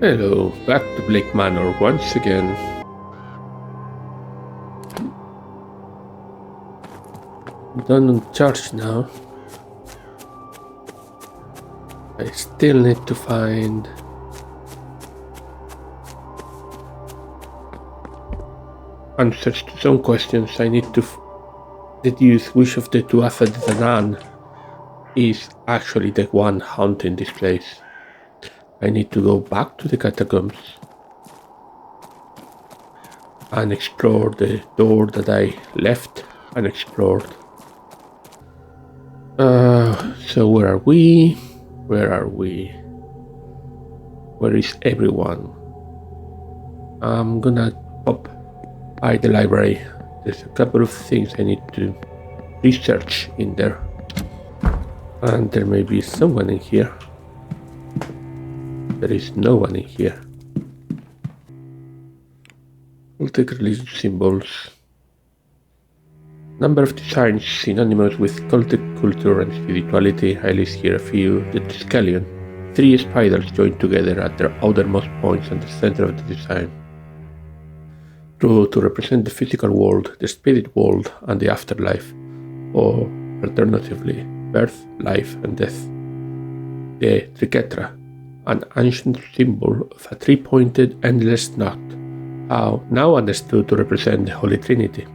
Hello, back to Blake Manor once again. Done on charge now. I still need to find answers to some questions. I need to deduce which of the two Aphrodite is actually the one haunting this place. I need to go back to the catacombs and explore the door that I left unexplored. So where are we? Where are we? Where is everyone? I'm gonna pop by the library. There's a couple of things I need to research in there. And there may be someone in here. There is no one in here. We'll take religious symbols. Number of designs synonymous with cultic culture and spirituality. I list here a few. The Scallion. 3 spiders joined together at their outermost points and the center of the design. To represent the physical world, the spirit world, and the afterlife, or alternatively, birth, life, and death. The Triquetra, an ancient symbol of a 3-pointed endless knot, now understood to represent the Holy Trinity.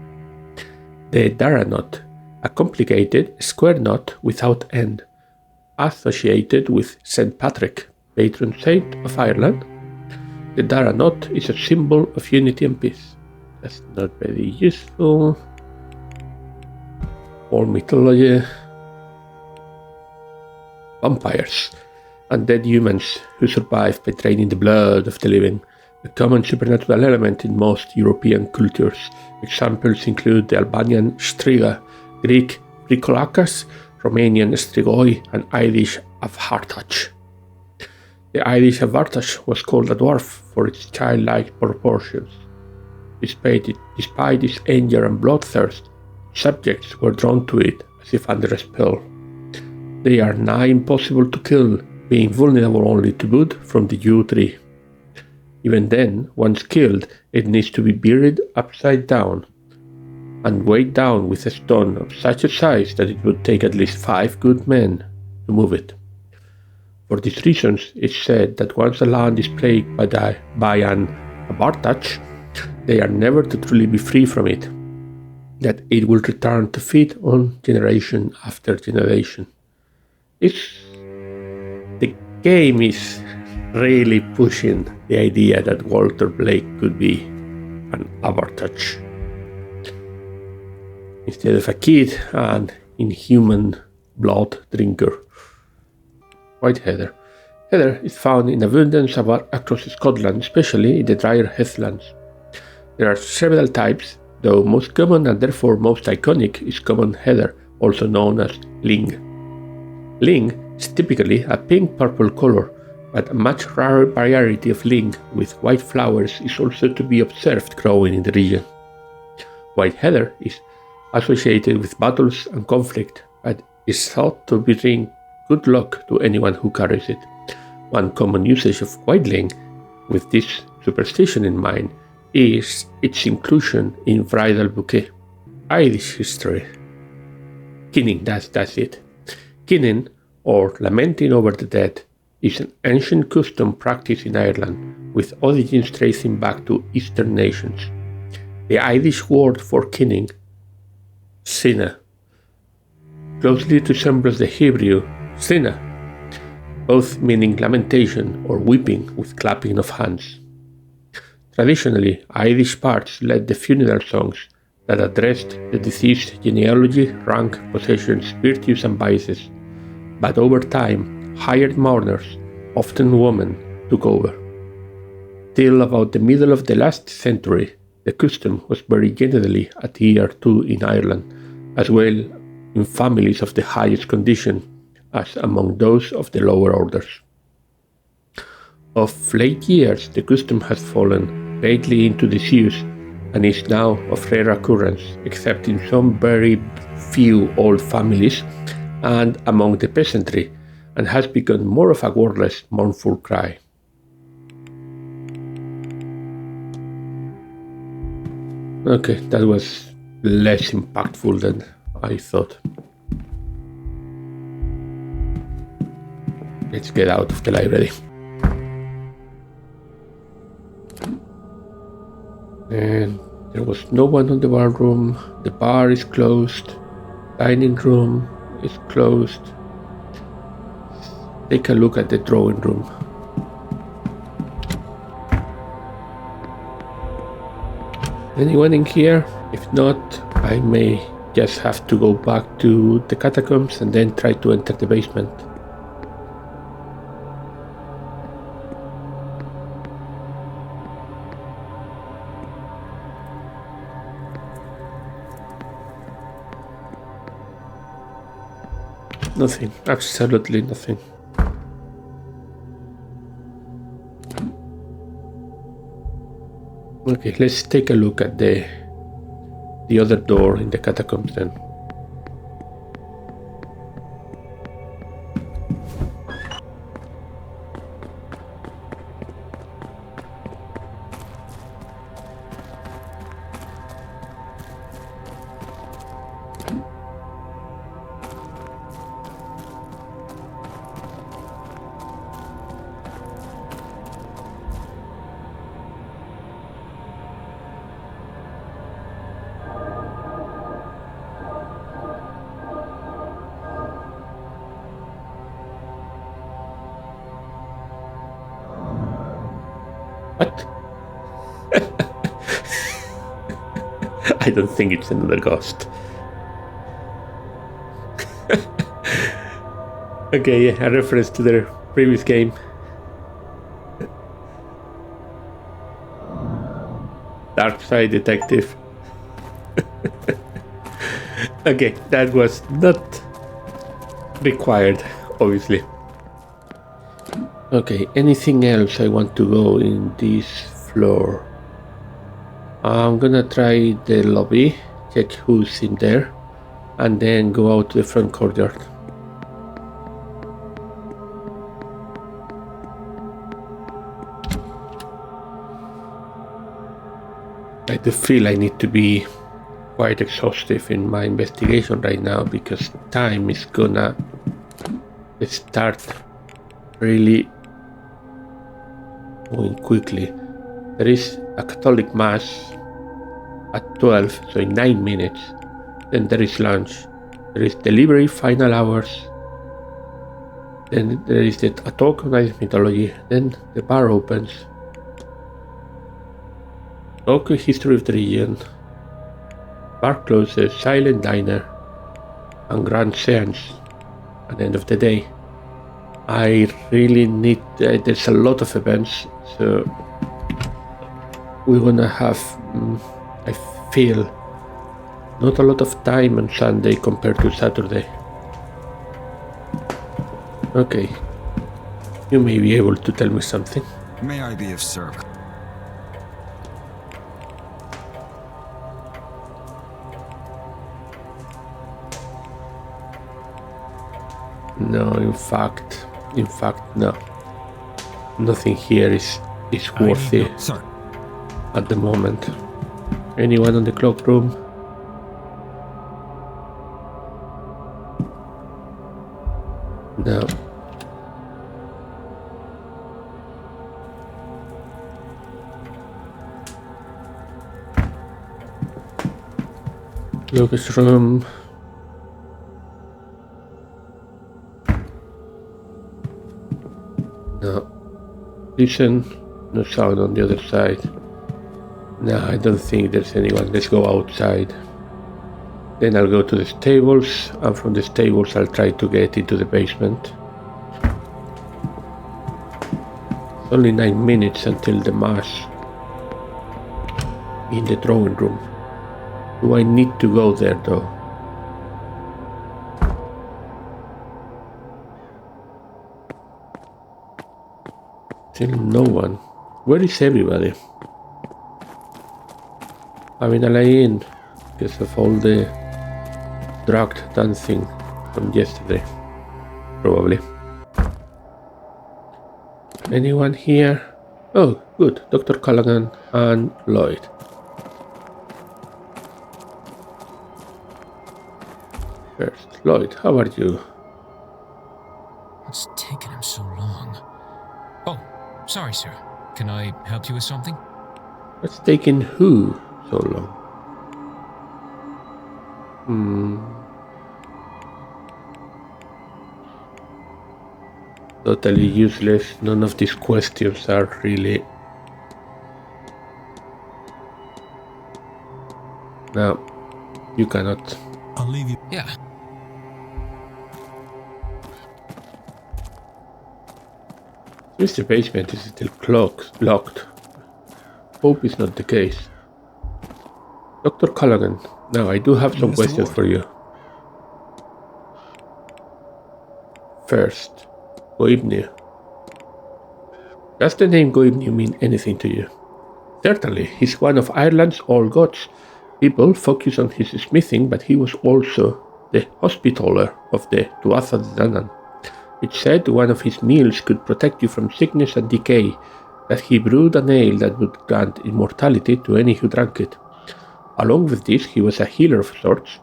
The Dara knot, a complicated square knot without end, associated with St. Patrick, patron saint of Ireland. The Dara knot is a symbol of unity and peace. That's not very useful. More mythology. Vampires. Undead humans who survive by draining the blood of the living, a common supernatural element in most European cultures. Examples include the Albanian striga, Greek Vrikolakas, Romanian strigoi, and Irish avartach. The Irish avartach was called a dwarf for its childlike proportions. Despite its anger and bloodthirst, subjects were drawn to it as if under a spell. They are nigh impossible to kill, being vulnerable only to wood from the yew tree. Even then, once killed, it needs to be buried upside down and weighed down with a stone of such a size that it would take at least 5 good men to move it. For these reasons, it's said that once a land is plagued by an avartach, they are never to truly be free from it, that it will return to feed on generation after generation. The game is really pushing the idea that Walter Blake could be an avartach. Instead of a kid, an inhuman blood drinker. White heather. Heather is found in abundance across Scotland, especially in the drier heathlands. There are several types, though most common and therefore most iconic is common heather, also known as ling. Ling is typically a pink-purple color, but a much rarer variety of ling with white flowers is also to be observed growing in the region. White heather is associated with battles and conflict, but is thought to bring good luck to anyone who carries it. One common usage of white ling, with this superstition in mind, is its inclusion in bridal bouquet. Irish history. Kinning, that's it. Kinning, or lamenting over the dead, is an ancient custom practiced in Ireland, with origins tracing back to Eastern nations. The Irish word for kinning, sina, closely resembles the Hebrew sina, both meaning lamentation or weeping with clapping of hands. Traditionally, Irish bards led the funeral songs that addressed the deceased genealogy, rank, possessions, virtues, and vices, but over time, hired mourners, often women, took over. Till about the middle of the last century, the custom was very generally adhered to in Ireland, as well in families of the highest condition as among those of the lower orders. Of late years, the custom has fallen greatly into disuse and is now of rare occurrence, except in some very few old families and among the peasantry, and has become more of a wordless, mournful cry. Okay, that was less impactful than I thought. Let's get out of the library. And there was no one in the bar room. The bar is closed. Dining room is closed. Take a look at the drawing room. Anyone in here? If not, I may just have to go back to the catacombs and then try to enter the basement. Nothing, absolutely nothing. Okay, let's take a look at the other door in the catacombs then. What? I don't think it's another ghost. Okay, yeah, a reference to the previous game. Dark Side Detective. Okay, that was not required, obviously. Okay, anything else I want to go in this floor? I'm gonna try the lobby, check who's in there, and then go out to the front courtyard. I do feel I need to be quite exhaustive in my investigation right now because time is gonna start really going quickly. There is a Catholic Mass at 12, so in 9 minutes. Then there is lunch. There is delivery, final hours. Then there is a talk on Irish mythology. Then the bar opens. Talk history of the region. Bar closes, silent diner, and grand seance at the end of the day. I really need, there's a lot of events, so we're gonna have, I feel, not a lot of time on Sunday compared to Saturday. Okay, you may be able to tell me something. May I be of service? No, in fact, no. Nothing here is worthy at the moment. Anyone on the cloakroom? No. Lucas' room. No. Listen, no sound on the other side. No, I don't think there's anyone. Let's go outside. Then I'll go to the stables, and from the stables I'll try to get into the basement. It's only 9 minutes until the mass in the drawing room. Do I need to go there though? Still no one. Where is everybody? I'm in a lane because of all the drugged dancing from yesterday. Probably. Anyone here? Oh, good. Dr. Callaghan and Lloyd. First, Lloyd, how are you? What's taken him so long? Oh, sorry, sir. Can I help you with something? What's taking who so long? Totally useless. None of these questions are really... No, you cannot. I'll leave you. Yeah. Since the basement is still locked, hope is not the case. Dr. Callaghan, now I do have some questions for you. First, Goibniu. Does the name Goibniu mean anything to you? Certainly, he's one of Ireland's old gods. People focus on his smithing, but he was also the hospitaller of the Tuatha De Danann. It's said one of his meals could protect you from sickness and decay, that he brewed an ale that would grant immortality to any who drank it. Along with this, he was a healer of sorts.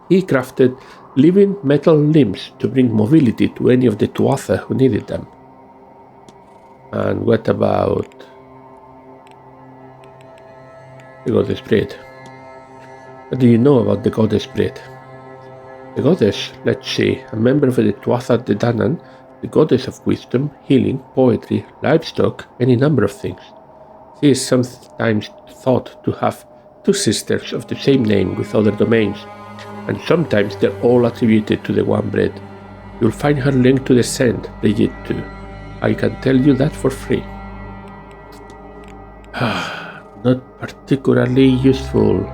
He crafted living metal limbs to bring mobility to any of the Tuatha who needed them. And what about the goddess Bread? What do you know about the goddess Bread? The goddess, let's see, a member of the Tuatha De Danann, the goddess of wisdom, healing, poetry, livestock, any number of things. She is sometimes thought to have two sisters of the same name with other domains, and sometimes they're all attributed to the one Bread. You'll find her linked to the Saint, Brigitte too. I can tell you that for free. Not particularly useful.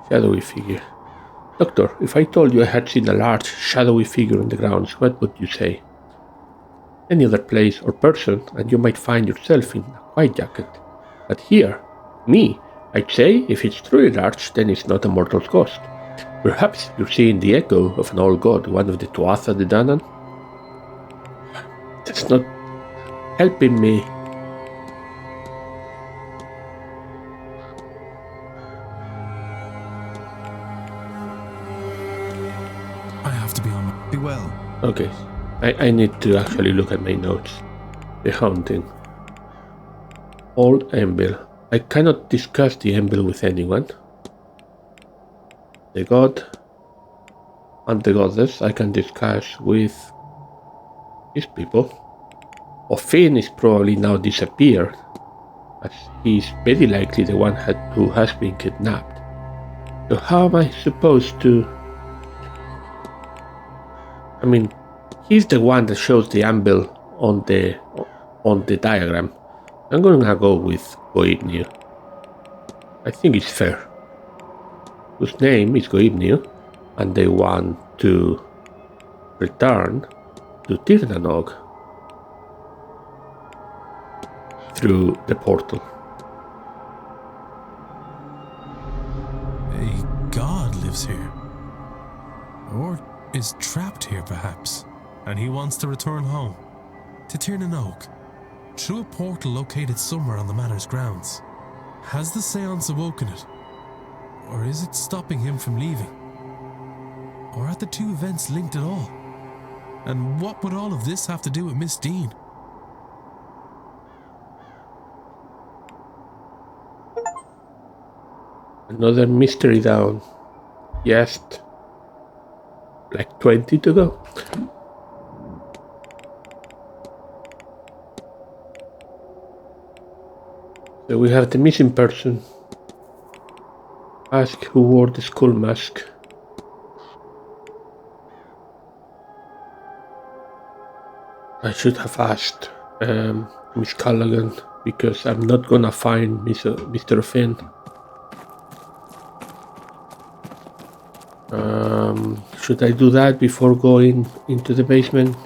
Shadowy figure. Doctor, if I told you I had seen a large, shadowy figure on the grounds, what would you say? Any other place or person, and you might find yourself in a white jacket. But here, me, I'd say if it's truly large, then it's not a mortal's ghost. Perhaps you're seeing the echo of an old god, one of the Tuatha De Danann. That's not helping me. I have to be on my... Be well. Okay, I need to actually look at my notes. The haunting. Old Embil. I cannot discuss the Embil with anyone. The god and the goddess I can discuss with these people. O'Finn is probably now disappeared, as he's very likely the one who has been kidnapped. So how am I supposed to... I mean, he's the one that shows the anvil on the diagram. I'm gonna go with Goibniu. I think it's fair. Whose name is Goibniu, and they want to return to Tirnanog through the portal. A god lives here. Or is trapped here, perhaps. And he wants to return home. To Tirnanog. Through a portal located somewhere on the manor's grounds. Has the Seance awoken it? Or is it stopping him from leaving? Or are the two events linked at all? And what would all of this have to do with Miss Dean? Another mystery down. Just like 20 to go. So we have the missing person. Ask who wore the skull mask. I should have asked Miss Callaghan, because I'm not gonna find Mr. Finn. Should I do that before going into the basement?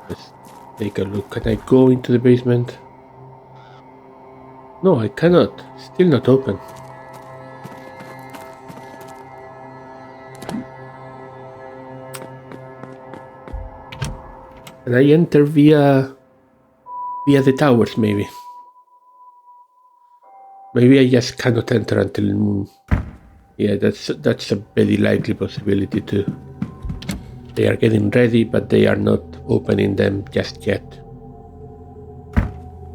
Let's take a look. Can I go into the basement? No, I cannot. Still not open. Can I enter via the towers, maybe? Maybe I just cannot enter until... Yeah, that's a very likely possibility too. They are getting ready, but they are not opening them just yet.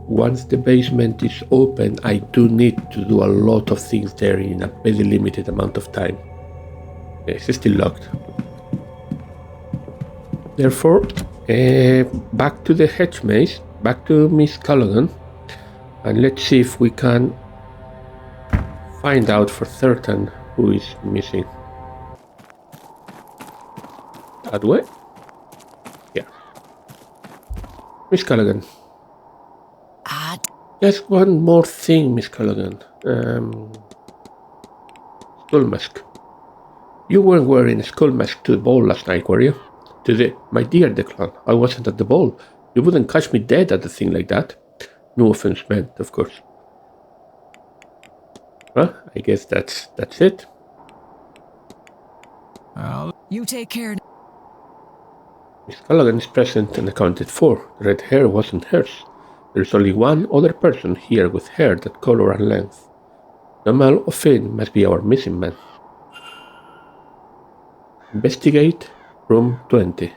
Once the basement is open, I do need to do a lot of things there in a very limited amount of time. It's still locked. Therefore, back to the hedge maze, back to Miss Callaghan, and let's see if we can find out for certain who is missing. That way? Yeah. Miss Callaghan. Just one more thing, Miss Callaghan. Skull mask. You weren't wearing a skull mask to the ball last night, were you? My dear Declan, I wasn't at the ball. You wouldn't catch me dead at a thing like that. No offense meant, of course. Well, I guess that's it. You take care. Miss Callaghan is present and accounted for. The red hair wasn't hers. There's only one other person here with hair that color and length. Namal O'Finn must be our missing man. Investigate room 20.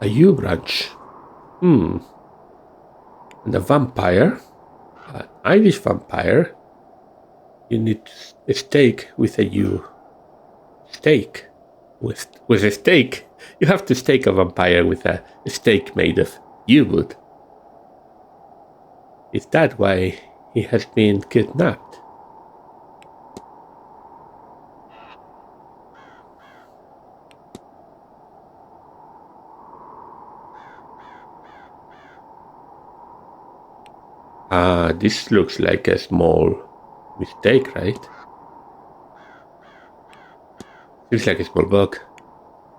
A U branch. And a vampire. An Irish vampire. You need a stake with a U. Stake. With a stake. You have to stake a vampire with a stake made of yew wood. Is that why he has been kidnapped? This looks like a small mistake, right? Seems like a small bug.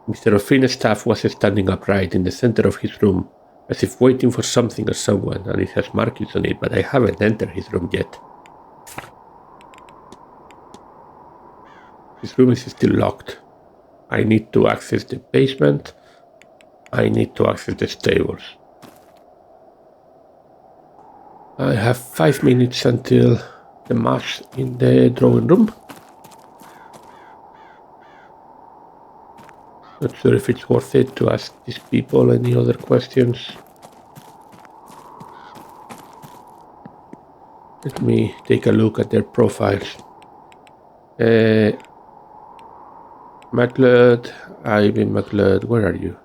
Mr. O'Finn's staff was standing upright in the center of his room, as if waiting for something or someone, and it has markings on it, but I haven't entered his room yet. His room is still locked. I need to access the basement. I need to access the stables. I have 5 minutes until the mass in the drawing room. Not sure if it's worth it to ask these people any other questions. Let me take a look at their profiles. MacLeod, Ivan MacLeod, where are you?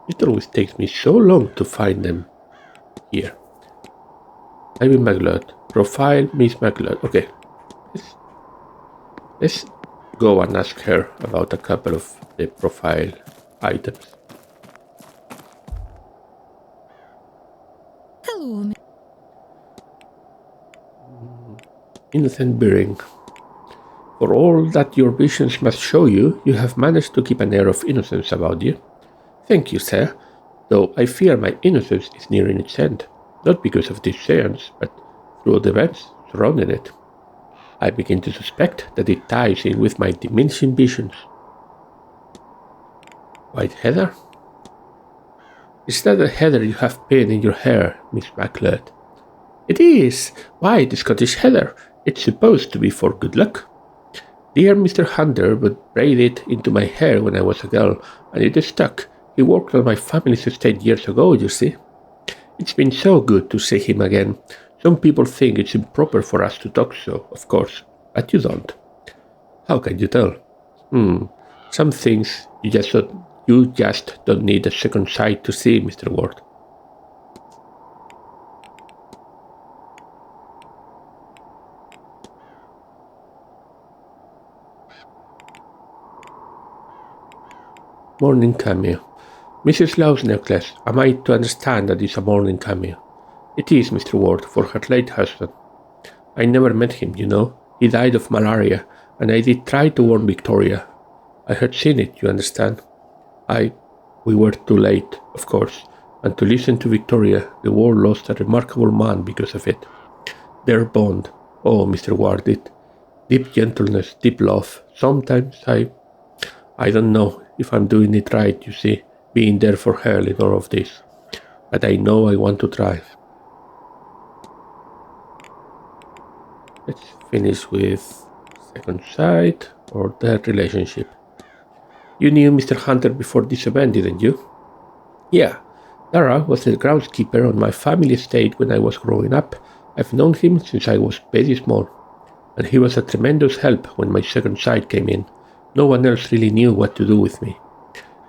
It always takes me so long to find them. Here. Ivan MacLeod, profile Miss MacLeod. Okay. Let's go and ask her about a couple of the profile items. Hello. Innocent bearing. For all that your visions must show you, you have managed to keep an air of innocence about you. Thank you, sir, though I fear my innocence is nearing its end, not because of this seance, but through the events surrounding it. I begin to suspect that it ties in with my diminishing visions. White heather? Is that the heather you have pinned in your hair, Miss MacLeod? It is! White Scottish heather. It's supposed to be for good luck. Dear Mr. Hunter would braid it into my hair when I was a girl, and it is stuck. He worked on my family's estate years ago, you see. It's been so good to see him again. Some people think it's improper for us to talk so, of course, but you don't. How can you tell? Some things you just don't need a second sight to see, Mr. Ward. Morning cameo. Mrs. Low's necklace. Am I to understand that it's a morning cameo? It is, Mr. Ward, for her late husband. I never met him, you know. He died of malaria, and I did try to warn Victoria. I had seen it, you understand. We were too late, of course, and to listen to Victoria, the world lost a remarkable man because of it. Their bond, oh, Mr. Ward, deep gentleness, deep love. Sometimes I don't know if I'm doing it right, you see. being there for her in all of this. But I know I want to try. Let's finish with second sight or that relationship. You knew Mr. Hunter before this event, didn't you? Yeah. Dara was the groundskeeper on my family estate when I was growing up. I've known him since I was very small. And he was a tremendous help when my second sight came in. No one else really knew what to do with me.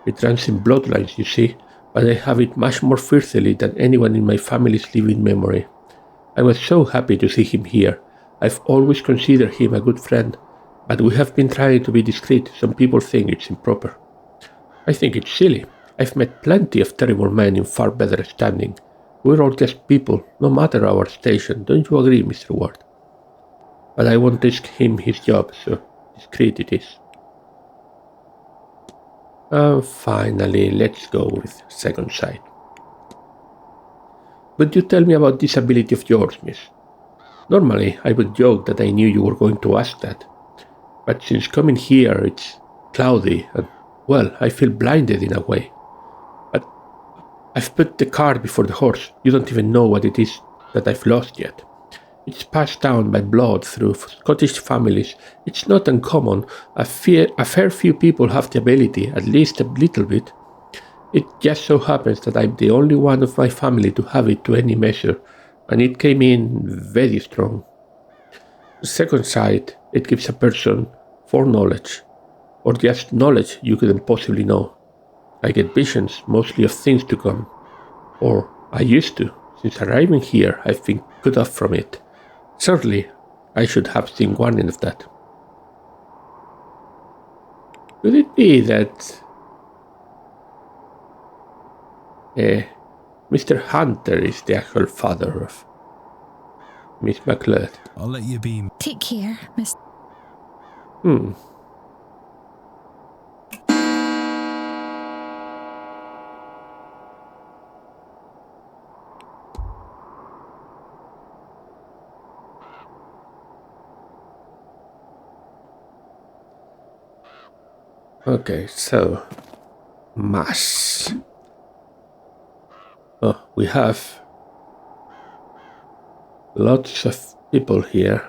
It runs in bloodlines, you see, but I have it much more fiercely than anyone in my family's living memory. I was so happy to see him here. I've always considered him a good friend, but we have been trying to be discreet. Some people think it's improper. I think it's silly. I've met plenty of terrible men in far better standing. We're all just people, no matter our station. Don't you agree, Mr. Ward? But I won't risk him his job, so discreet it is. Finally, let's go with second sight. Would you tell me about this ability of yours, miss? Normally, I would joke that I knew you were going to ask that. But since coming here, it's cloudy and, well, I feel blinded in a way. But I've put the cart before the horse. You don't even know what it is that I've lost yet. It's passed down by blood through Scottish families. It's not uncommon. A fair few people have the ability, at least a little bit. It just so happens that I'm the only one of my family to have it to any measure, and it came in very strong. Second sight, it gives a person foreknowledge, or just knowledge you couldn't possibly know. I get visions, mostly of things to come, or I used to. Since arriving here, I've been cut off from it. Certainly, I should have seen warning of that. Could it be that Mr. Hunter is the actual father of Miss McLeod? I'll let you be. Take care, Miss. Okay, so mass. Oh, we have lots of people here.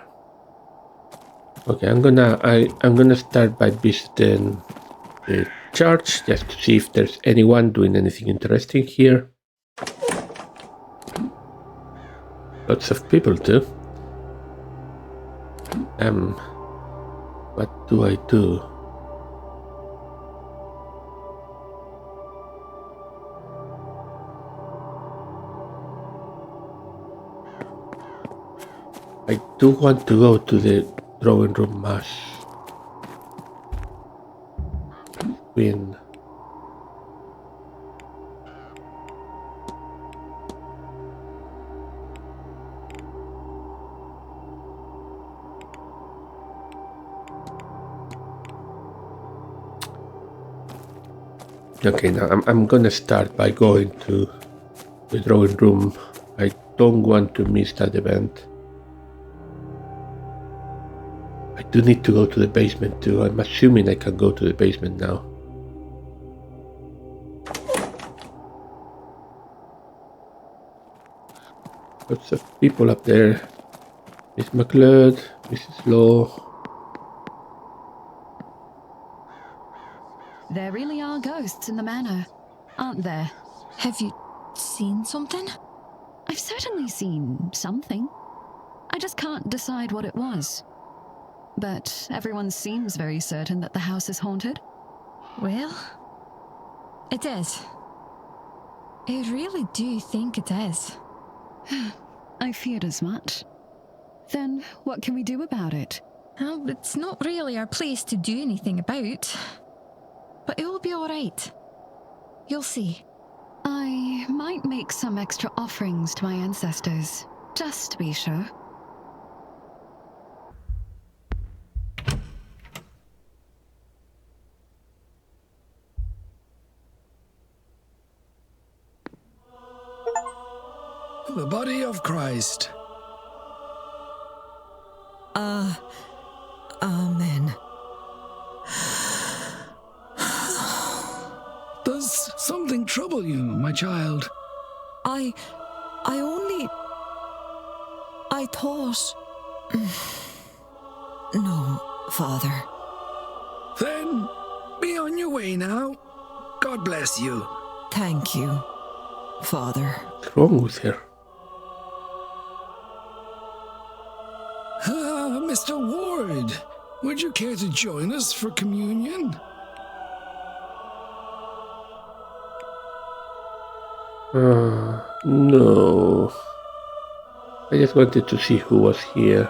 Okay, I'm gonna start by visiting the church just to see if there's anyone doing anything interesting here. Lots of people too. What do I do? I do want to go to the drawing room mass. Queen. Okay, now I'm gonna start by going to the drawing room. I don't want to miss that event. I do need to go to the basement too. I'm assuming I can go to the basement now. Lots of people up there. Miss McLeod, Mrs. Law. There really are ghosts in the manor, aren't there? Have you seen something? I've certainly seen something. I just can't decide what it was. But everyone seems very certain that the house is haunted. Well, it is. I really do think it is. I feared as much. Then what can we do about it? Well, it's not really our place to do anything about. But it will be alright. You'll see. I might make some extra offerings to my ancestors, just to be sure. The body of Christ. Amen. Does something trouble you, my child? I thought... No, Father. Then be on your way now. God bless you. Thank you, Father. What's wrong with her? Mr. Ward, would you care to join us for communion? No. I just wanted to see who was here.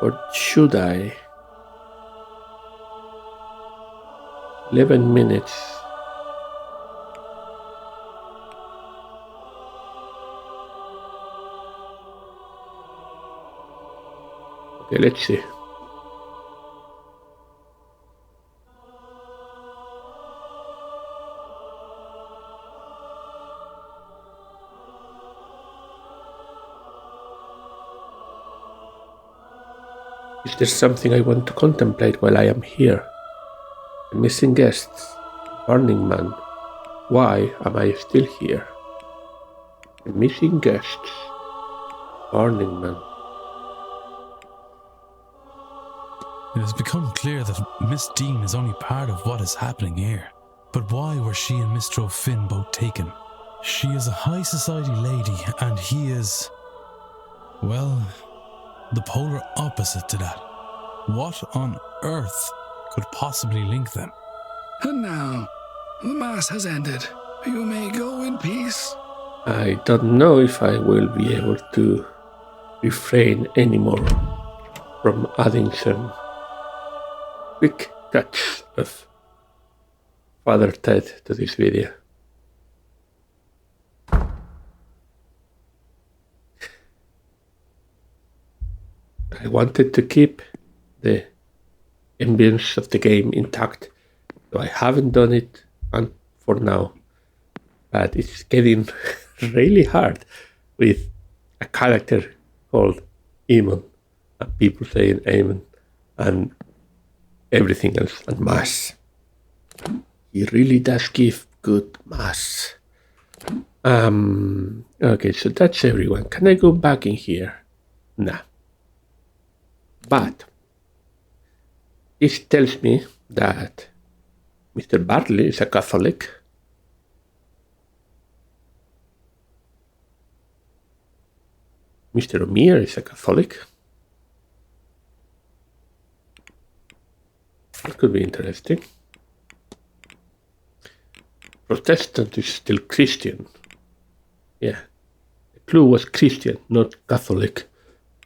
Or should I? 11 minutes. Okay, let's see. Is there something I want to contemplate while I am here? The missing guests. Burning Man. Why am I still here? The missing guests. Burning Man. It has become clear that Miss Dean is only part of what is happening here. But why were she and Mr. O'Finn both taken? She is a high society lady and he is... well, the polar opposite to that. What on earth could possibly link them? And now, the Mass has ended. You may go in peace. I don't know if I will be able to refrain anymore from adding some quick cuts of Father Ted to this video. I wanted to keep the ambience of the game intact, so I haven't done it for now. But it's getting really hard with a character called Eamon, and people saying Amen, and everything else, and Mass. He really does give good Mass. Okay, so that's everyone. Can I go back in here? Nah. But this tells me that Mr. Varley is a Catholic. Mr. O'Meara is a Catholic. That could be interesting. Protestant is still Christian. Yeah. The clue was Christian, not Catholic.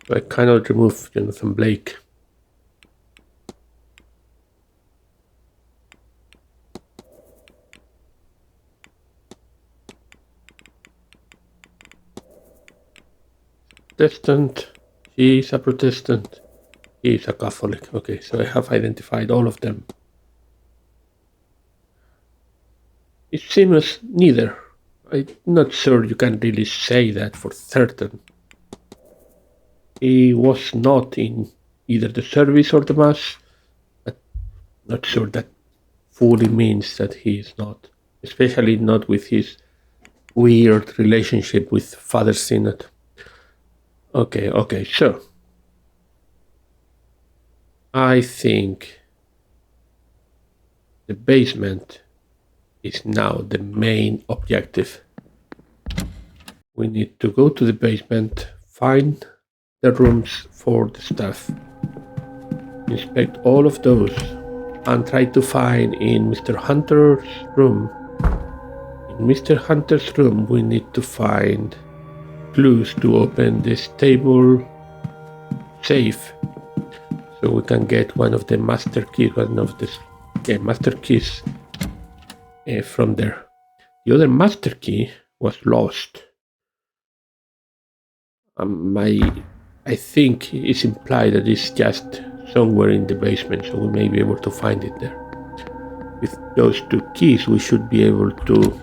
So I cannot remove Jonathan Blake. Protestant, he is a Protestant, he is a Catholic. Okay, so I have identified all of them. It seems neither. I'm not sure you can really say that for certain. He was not in either the service or the Mass, but not sure that fully means that he is not, especially not with his weird relationship with Father Synod. Okay, so I think the basement is now the main objective. We need to go to the basement, find the rooms for the staff, inspect all of those, and try to find in Mr. Hunter's room. In Mr. Hunter's room, we need to find clues to open this table safe, so we can get one of the master keys, master keys from there. The other master key was lost. I think it's implied that it's just somewhere in the basement, so we may be able to find it there. With those two keys, we should be able to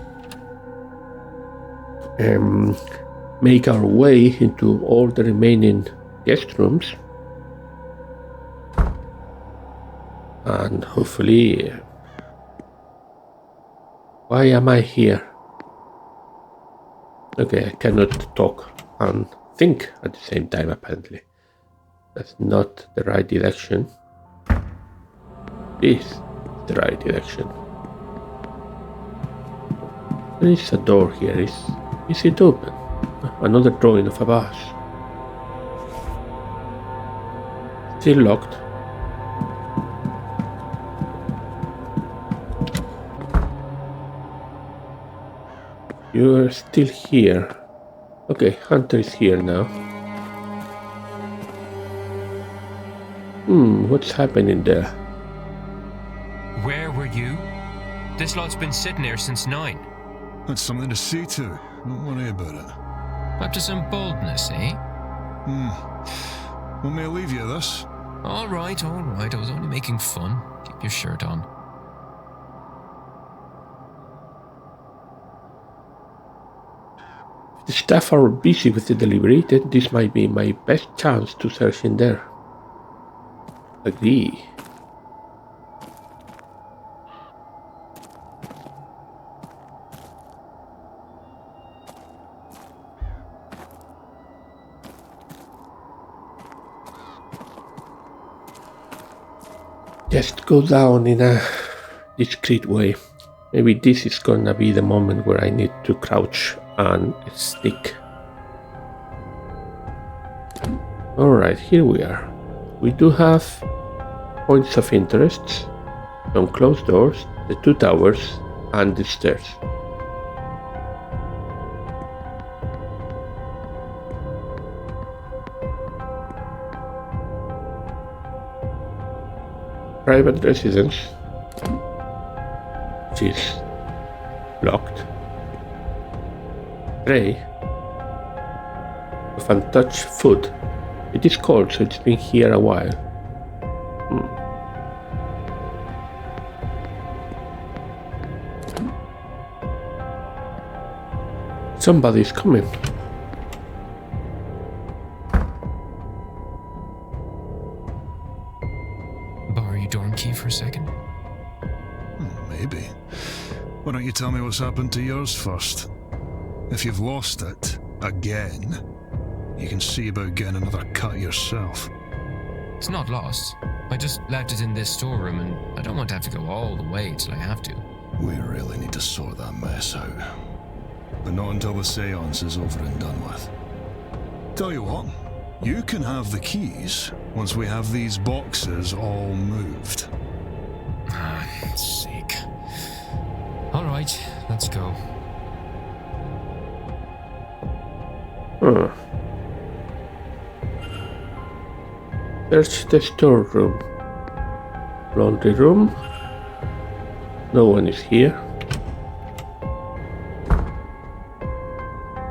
make our way into all the remaining guest rooms, and hopefully Why am I here? Okay, I cannot talk and think at the same time, apparently. That's not the right direction. This is the right direction. There is a door here. Is it open? Another drawing of a vase. Still locked. You are still here. Okay, Hunter is here now. What's happening there? Where were you? This lot's been sitting here since 9. That's something to see to. Don't worry about it. Up to some boldness, eh? Want me to leave you this? All right. I was only making fun. Keep your shirt on. If the staff are busy with the delivery, then this might be my best chance to search in there. Agree. Just go down in a discreet way. Maybe this is gonna be the moment where I need to crouch and sneak. Alright, here we are. We do have points of interest, some closed doors, the 2 towers, and the stairs. Private residence, which is locked. Tray of untouched food. It is cold, so it's been here a while. Somebody's coming. Borrow your dorm key for a second? Maybe. Why don't you tell me what's happened to yours first? If you've lost it, again, you can see about getting another cut yourself. It's not lost. I just left it in this storeroom and I don't want to have to go all the way till I have to. We really need to sort that mess out. But not until the seance is over and done with. Tell you what, you can have the keys once we have these boxes all moved. Sake. All right, let's go. Search the storeroom. Laundry room. No one is here.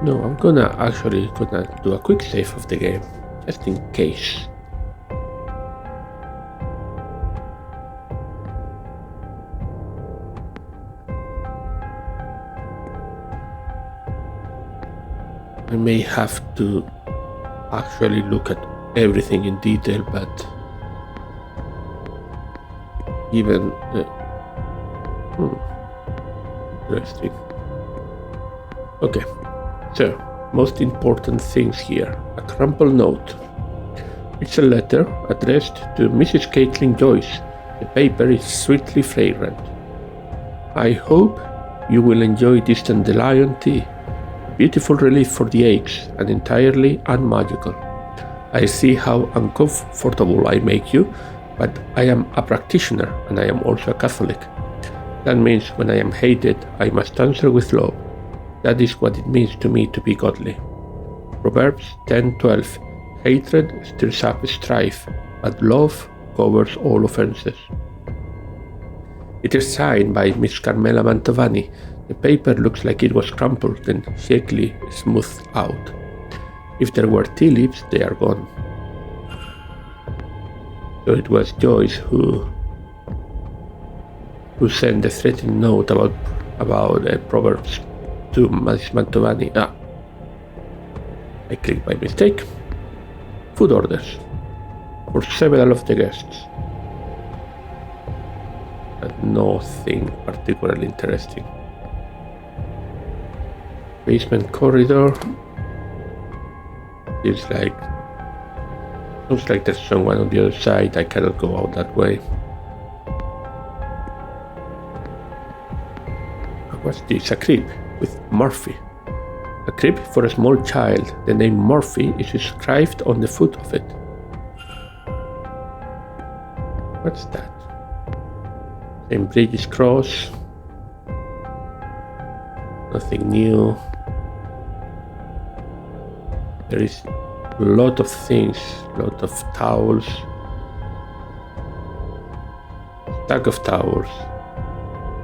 No, I'm gonna do a quick save of the game, just in case. I may have to actually look at everything in detail, but given the interesting. Okay, so most important things here. A crumpled note. It's a letter addressed to Mrs. Caitlin Joyce. The paper is sweetly fragrant. I hope you will enjoy this dandelion tea. Beautiful relief for the aches and entirely unmagical. I see how uncomfortable I make you, but I am a practitioner and I am also a Catholic. That means when I am hated, I must answer with love. That is what it means to me to be godly. Proverbs 10:12. Hatred stirs up strife, but love covers all offenses. It is signed by Miss Carmela Mantovani. The paper looks like it was crumpled and shakily smoothed out. If there were tea leaves, they are gone. So it was Joyce who sent the threatening note about Proverbs to Miss Mantovani. I clicked by mistake. Food orders for several of the guests. But nothing particularly interesting. Basement corridor. Looks like there's someone on the other side. I cannot go out that way. What's this? A crib with Murphy. A crib for a small child. The name Murphy is inscribed on the foot of it. What's that? St. Bridget's Cross. Nothing new. There is a lot of things, a lot of towels. Stack of towels.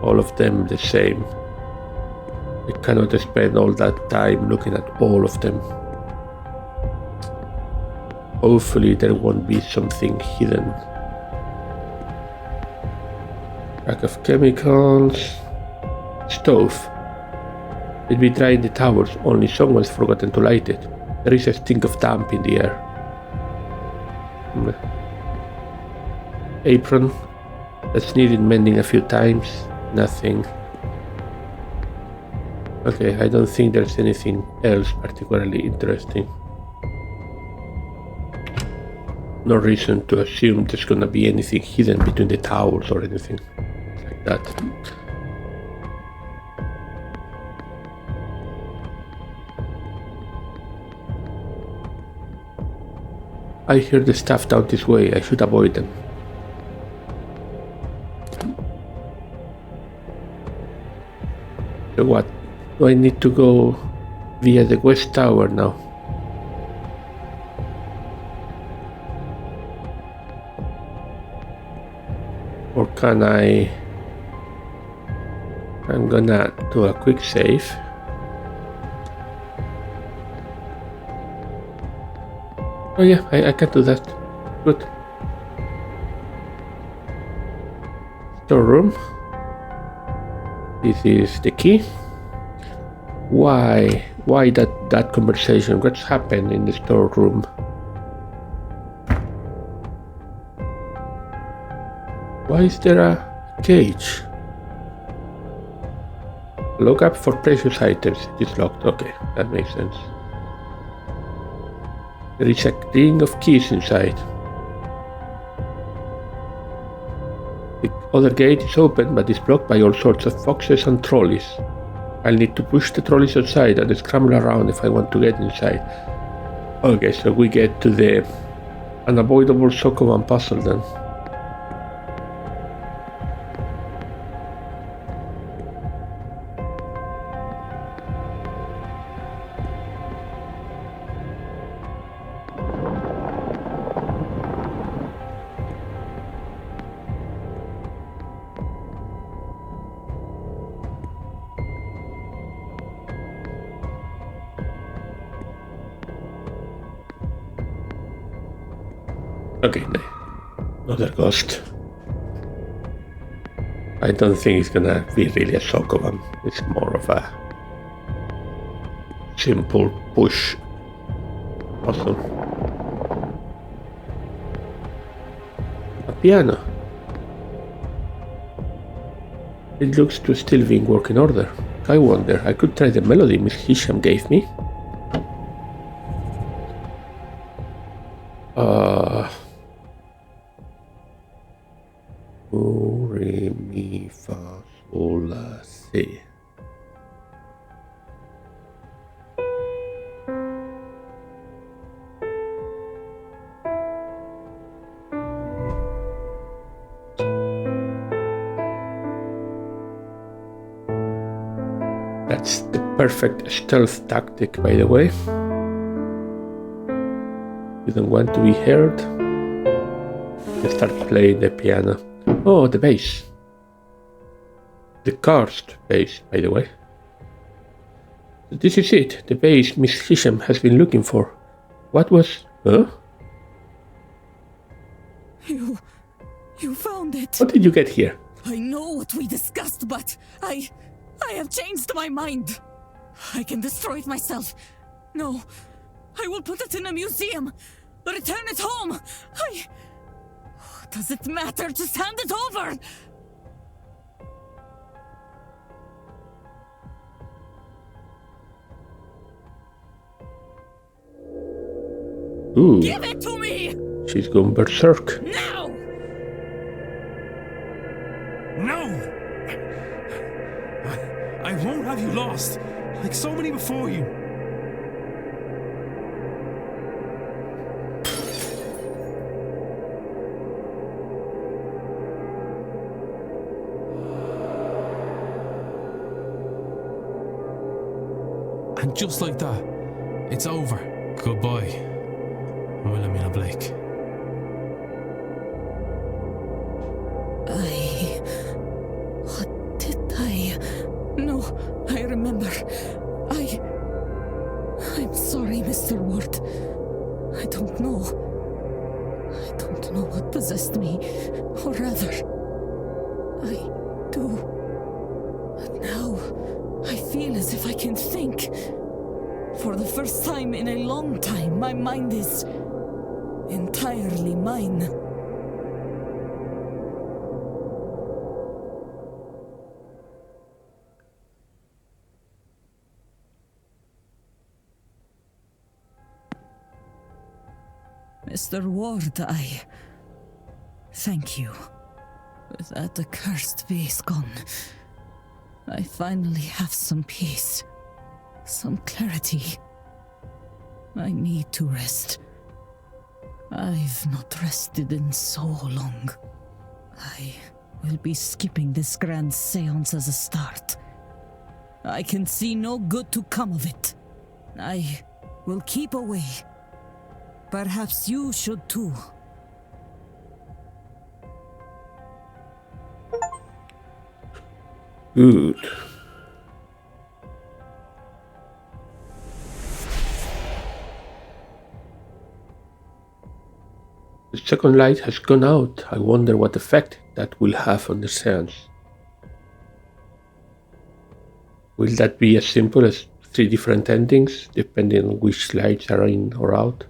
All of them the same. I cannot spend all that time looking at all of them. Hopefully there won't be something hidden. Pack of chemicals. Stove. It'll be drying the towels, only someone's forgotten to light it. There is a stink of damp in the air. Apron. That's needed mending a few times. Nothing. Okay, I don't think there's anything else particularly interesting. No reason to assume there's gonna be anything hidden between the towels or anything like that. I hear the staff down this way. I should avoid them. So what? Do I need to go via the West Tower now? Or can I... I'm gonna do a quick save. Oh yeah, I can do that. Good. Storeroom. This is the key. Why that conversation? What's happened in the storeroom? Why is there a cage? Lock up for precious items. It's locked. Okay, that makes sense. There is a ring of keys inside. The other gate is open, but is blocked by all sorts of boxes and trolleys. I'll need to push the trolleys outside and scramble around if I want to get inside. Okay, so we get to the unavoidable Sokoban puzzle then. Okay, another ghost. I don't think it's gonna be really a Sokoban. It's more of a simple push puzzle. A piano. It looks to still be in working order. I wonder, I could try the melody Miss Hisham gave me. Do, re, mi, fa, sol, la, si. That's the perfect stealth tactic, by the way. You don't want to be heard. You start playing the piano. Oh, the bass. The Cursed Vase, by the way. This is it, the bass Miss Hisham has been looking for. What was... Huh? You found it. How did you get here? I know what we discussed, but I have changed my mind. I can destroy it myself. No, I will put it in a museum. Return it home. Does it matter? Just hand it over. Ooh, Give it to me! she's going berserk. Now! No! I won't have you lost, like so many before you. And just like that, it's over. Goodbye, Wilhelmina Blake. What did I... No, I remember. I'm sorry, Mr. Ward. I don't know. I don't know what possessed me. Or rather, I do. But now, I feel as if I can think. For the first time in a long time, my mind is entirely mine. Mr. Ward, I thank you. Without the cursed vase gone, I finally have some peace, some clarity. I need to rest. I've not rested in so long. I will be skipping this grand seance as a start. I can see no good to come of it. I will keep away. Perhaps you should too. Good. The second light has gone out. I wonder what effect that will have on the seance. Will that be as simple as 3 different endings, depending on which lights are in or out?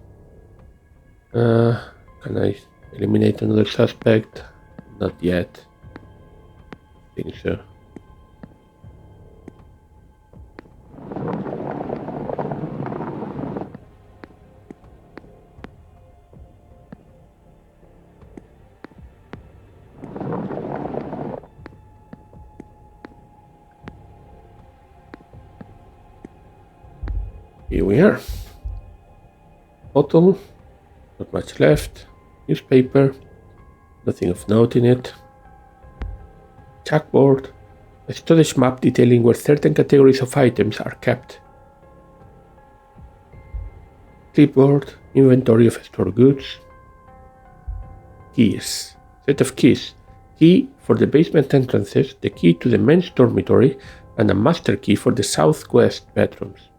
Can I eliminate another suspect? Not yet. I think so. Here we are. Bottle. Not much left. Newspaper. Nothing of note in it. Chalkboard. A storage map detailing where certain categories of items are kept. Clipboard. Inventory of stored goods. Keys. Set of keys. Key for the basement entrances, the key to the men's dormitory, and a master key for the southwest bedrooms.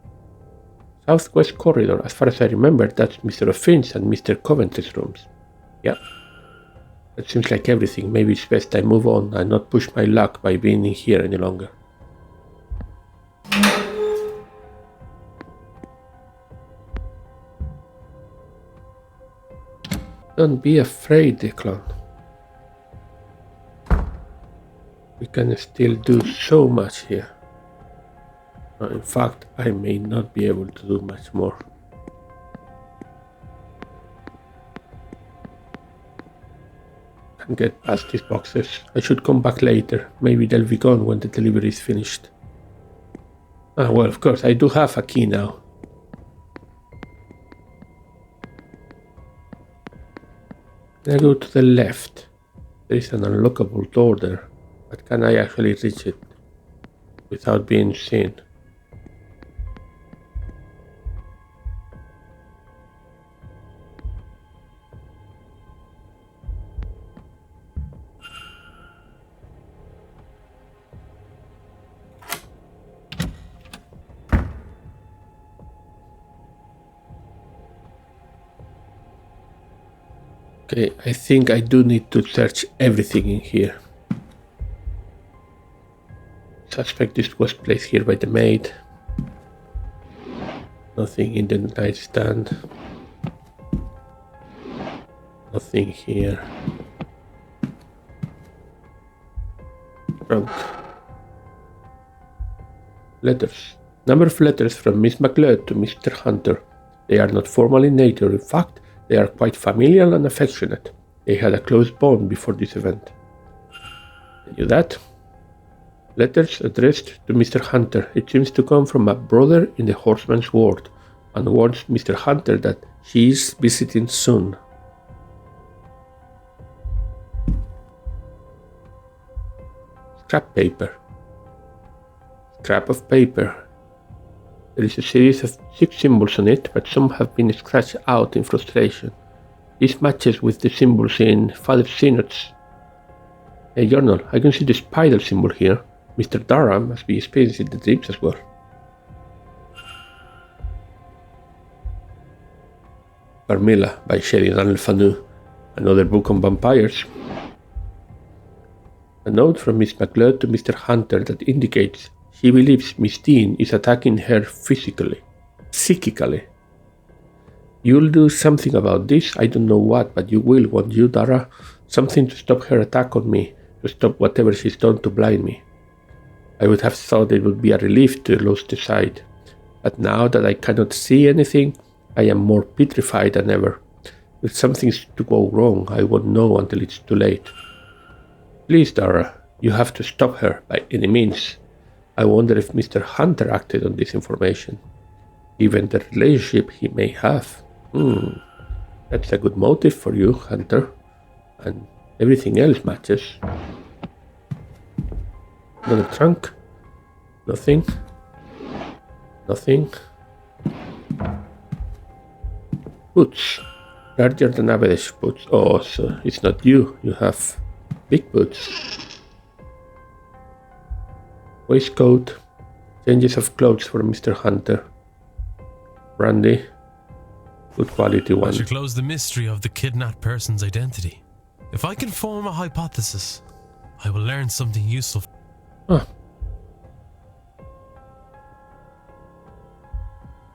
Southwest corridor, as far as I remember, that's Mr. Finn's and Mr. Coventry's rooms. Yeah. That seems like everything. Maybe it's best I move on and not push my luck by being in here any longer. Don't be afraid, Declan. We can still do so much here. In fact, I may not be able to do much more. Can't get past these boxes. I should come back later. Maybe they'll be gone when the delivery is finished. Well, of course, I do have a key now. I go to the left. There is an unlockable door there. But can I actually reach it without being seen? Okay, I think I do need to search everything in here. Suspect this was placed here by the maid. Nothing in the nightstand. Nothing here. Trunk. Letters. Number of letters from Miss McLeod to Mr. Hunter. They are not formal in nature. In fact, they are quite familial and affectionate. They had a close bond before this event. I knew that. Letters addressed to Mr. Hunter. It seems to come from a brother in the Horseman's Ward, and warns Mr. Hunter that she is visiting soon. Scrap paper. Scrap of paper. There is a series of 6 symbols on it, but some have been scratched out in frustration. This matches with the symbols in Father Synod's journal. I can see the spider symbol here. Mr. Durham must be experiencing the dreams as well. Carmilla by Shelley and Alfanu, another book on vampires. A note from Miss McLeod to Mr. Hunter that indicates she believes Miss Dean is attacking her physically, psychically. You'll do something about this, I don't know what, but you will, won't you, Dara? Something to stop her attack on me, to stop whatever she's done to blind me. I would have thought it would be a relief to lose the sight, but now that I cannot see anything, I am more petrified than ever. If something's to go wrong, I won't know until it's too late. Please, Dara, you have to stop her by any means. I wonder if Mr. Hunter acted on this information, given the relationship he may have. That's a good motive for you, Hunter, and everything else matches. Another trunk. Nothing. Nothing. Boots. Larger than average boots. Oh, so it's not you. You have big boots. Waistcoat. Changes of clothes for Mr. Hunter. Brandy. Good quality one. I should close the mystery of the kidnapped person's identity. If I can form a hypothesis, I will learn something useful.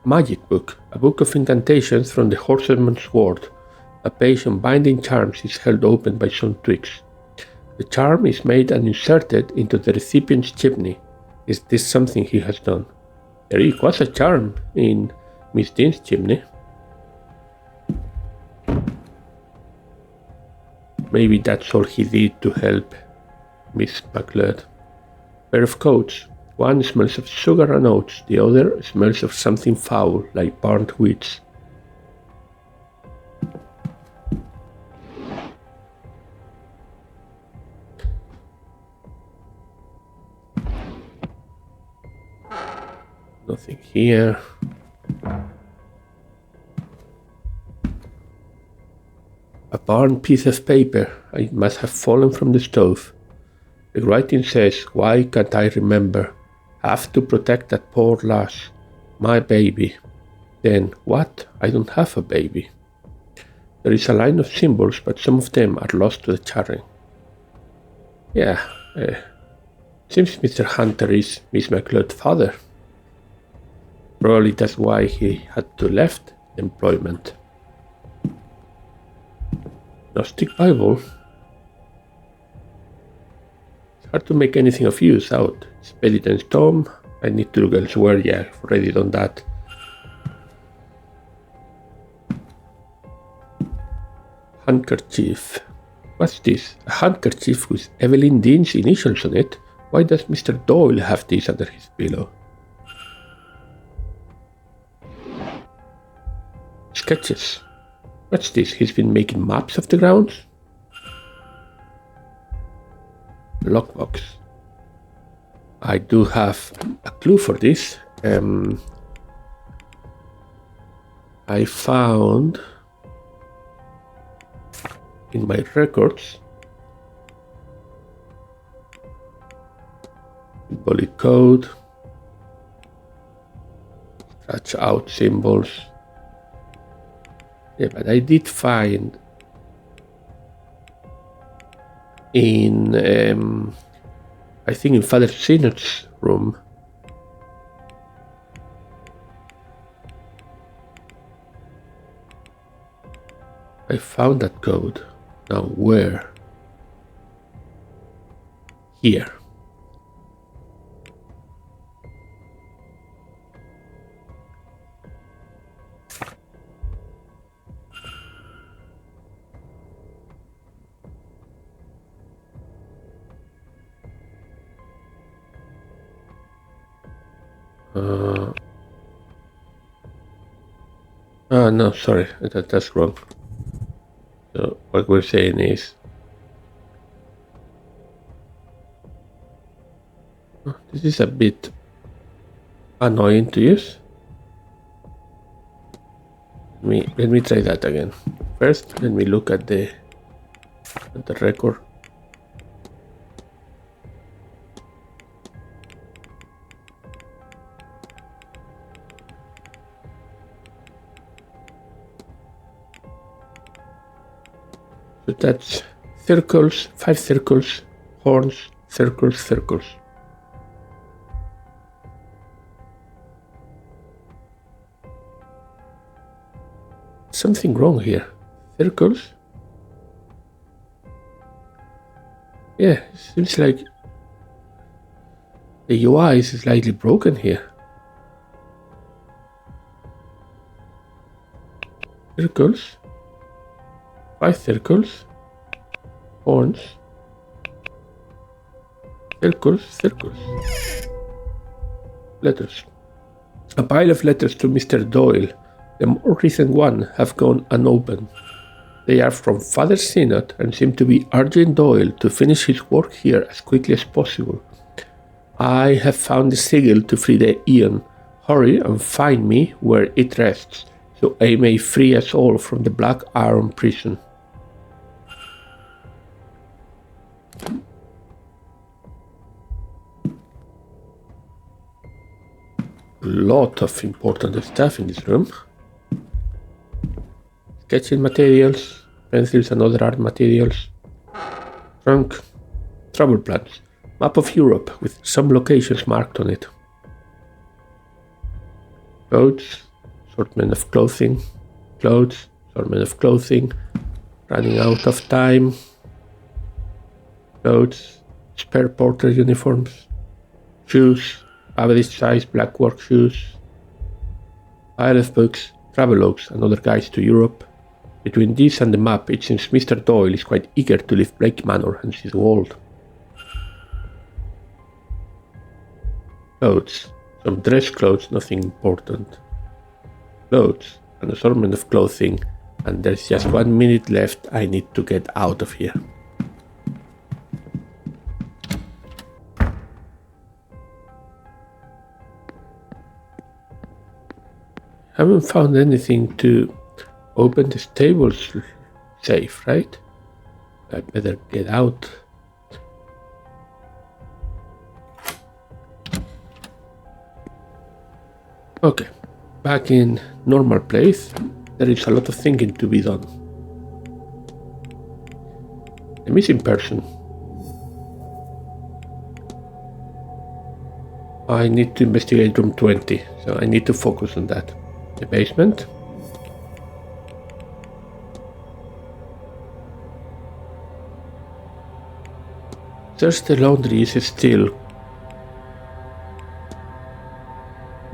Magic book. A book of incantations from the Horseman's Ward. A page on binding charms is held open by some twigs. The charm is made and inserted into the recipient's chimney. Is this something he has done? There was a charm in Miss Dean's chimney. Maybe that's all he did to help Miss McLeod. Pair of coats. One smells of sugar and oats, the other smells of something foul, like burnt wheat. Nothing here. A burnt piece of paper. It must have fallen from the stove. The writing says, "Why can't I remember? Have to protect that poor lass. My baby." Then, what? I don't have a baby. There is a line of symbols, but some of them are lost to the charring. Yeah, seems Mr. Hunter is Miss McLeod's father. Probably that's why he had to left employment. Gnostic Bible. Hard to make anything of use out. Penitence Tome. I need to look elsewhere. Yeah, I've already done that. Handkerchief. What's this? A handkerchief with Evelyn Dean's initials on it? Why does Mr. Doyle have this under his pillow? Sketches. What's this? He's been making maps of the grounds? Lockbox. I do have a clue for this. I found in my records symbolic code, scratch out symbols. Yeah, but I did find in I think in Father Synod's room I found that code. Now where? Here. No, sorry, that's wrong. So what we're saying is, this is a bit annoying to use. Let me try that again. First, let me look at the record. So that's circles, 5 circles, horns, circles, circles. Something wrong here. Circles? Yeah, it seems like the UI is slightly broken here. Circles. 5 circles. Horns. Circles, circles. Letters. A pile of letters to Mr. Doyle. The more recent ones have gone unopened. They are from Father Synod and seem to be urging Doyle to finish his work here as quickly as possible. I have found the sigil to free the Eon. Hurry and find me where it rests, so I may free us all from the Black Iron prison. A lot of important stuff in this room. Sketching materials, pencils and other art materials. Trunk, travel plans, map of Europe with some locations marked on it. Clothes, assortment of clothing, clothes, assortment of clothing, running out of time. Clothes, spare porter uniforms, shoes, average size black work shoes, pile of books, travelogues and other guides to Europe. Between this and the map, it seems Mr. Doyle is quite eager to leave Blake Manor and see the world. Clothes, some dress clothes, nothing important. Clothes, an assortment of clothing, and there's just 1 minute left. I need to get out of here. Haven't found anything to open the stables safe, right? I better get out. Okay, back in normal place. There is a lot of thinking to be done. The missing person. I need to investigate room 20, so I need to focus on that. The basement. There's the laundry is still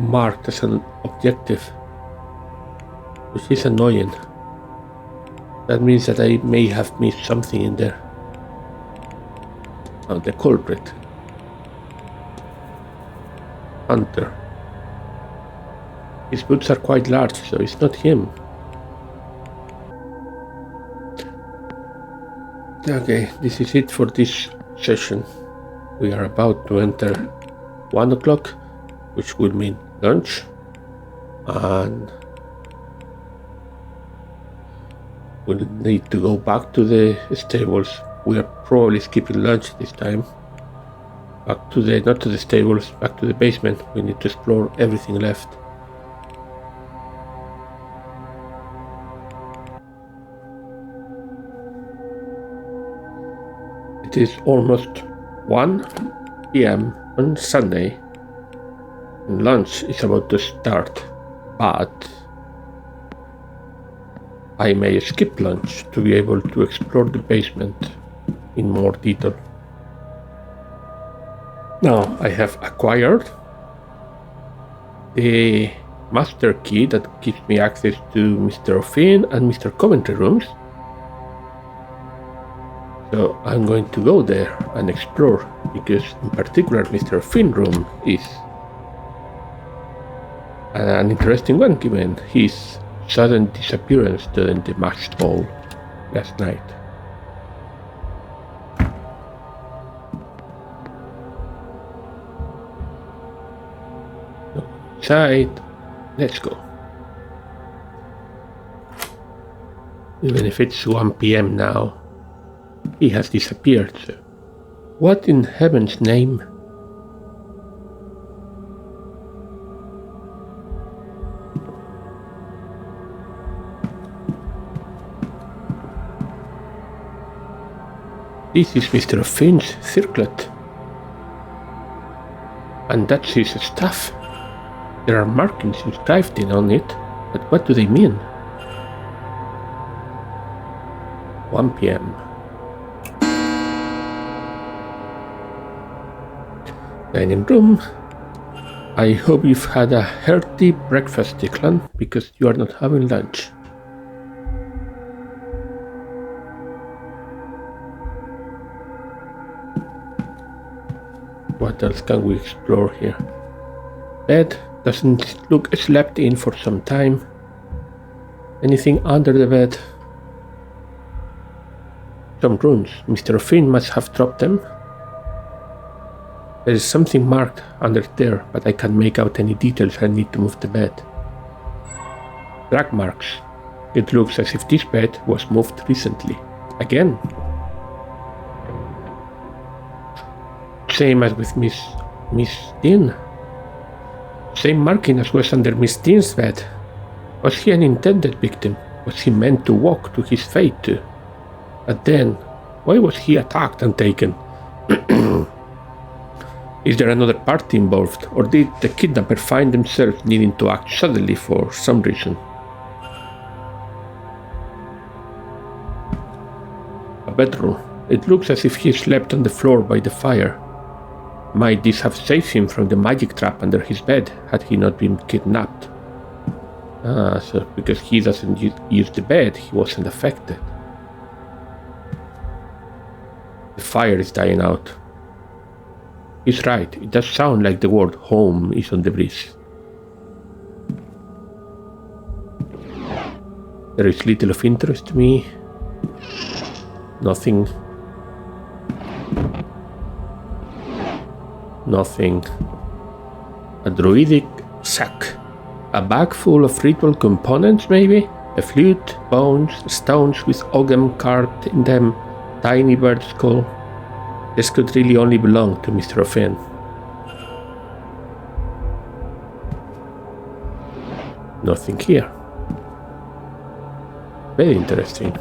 marked as an objective, which is annoying. That means that I may have missed something in there. Oh, the culprit. Hunter. His boots are quite large, so it's not him. Okay, this is it for this session. We are about to enter 1 o'clock, which will mean lunch, and we'll need to go back to the stables. We are probably skipping lunch this time. Back to the, not to the stables, back to the basement. We need to explore everything left. It is almost 1 p.m. on Sunday, and lunch is about to start, but I may skip lunch to be able to explore the basement in more detail. Now I have acquired the master key that gives me access to Mr. O'Finn and Mr. Conventry rooms. So I'm going to go there and explore, because in particular Mr. Finn room is An interesting one, given his sudden disappearance during the masked ball last night. Inside, let's go. Even if it's 1 PM now, he has disappeared. So what in heaven's name? This is Mr. Finn's circlet. And that's his staff. There are markings inscribed on it, but what do they mean? 1 PM. Dining room. I hope you've had a hearty breakfast, Declan, because you are not having lunch. What else can we explore here? Bed doesn't look slept in for some time. Anything under the bed? Some runes. Mr. Finn must have dropped them. There is something marked under there, but I can't make out any details. I need to move the bed. Drag marks. It looks as if this bed was moved recently. Again. Same as with Miss Dean. Same marking as was under Miss Dean's bed. Was he an intended victim? Was he meant to walk to his fate too? But then, why was he attacked and taken? Is there another party involved, or did the kidnapper find themselves needing to act suddenly for some reason? A bedroom. It looks as if he slept on the floor by the fire. Might this have saved him from the magic trap under his bed had he not been kidnapped? So because he doesn't use the bed, he wasn't affected. The fire is dying out. He's right, it does sound like the word home is on the breeze. There is little of interest to me. Nothing. Nothing. A druidic sack. A bag full of ritual components, maybe? A flute, bones, stones with Ogham carved in them, tiny bird skull. This could really only belong to Mr. Finn. Nothing here. Very interesting.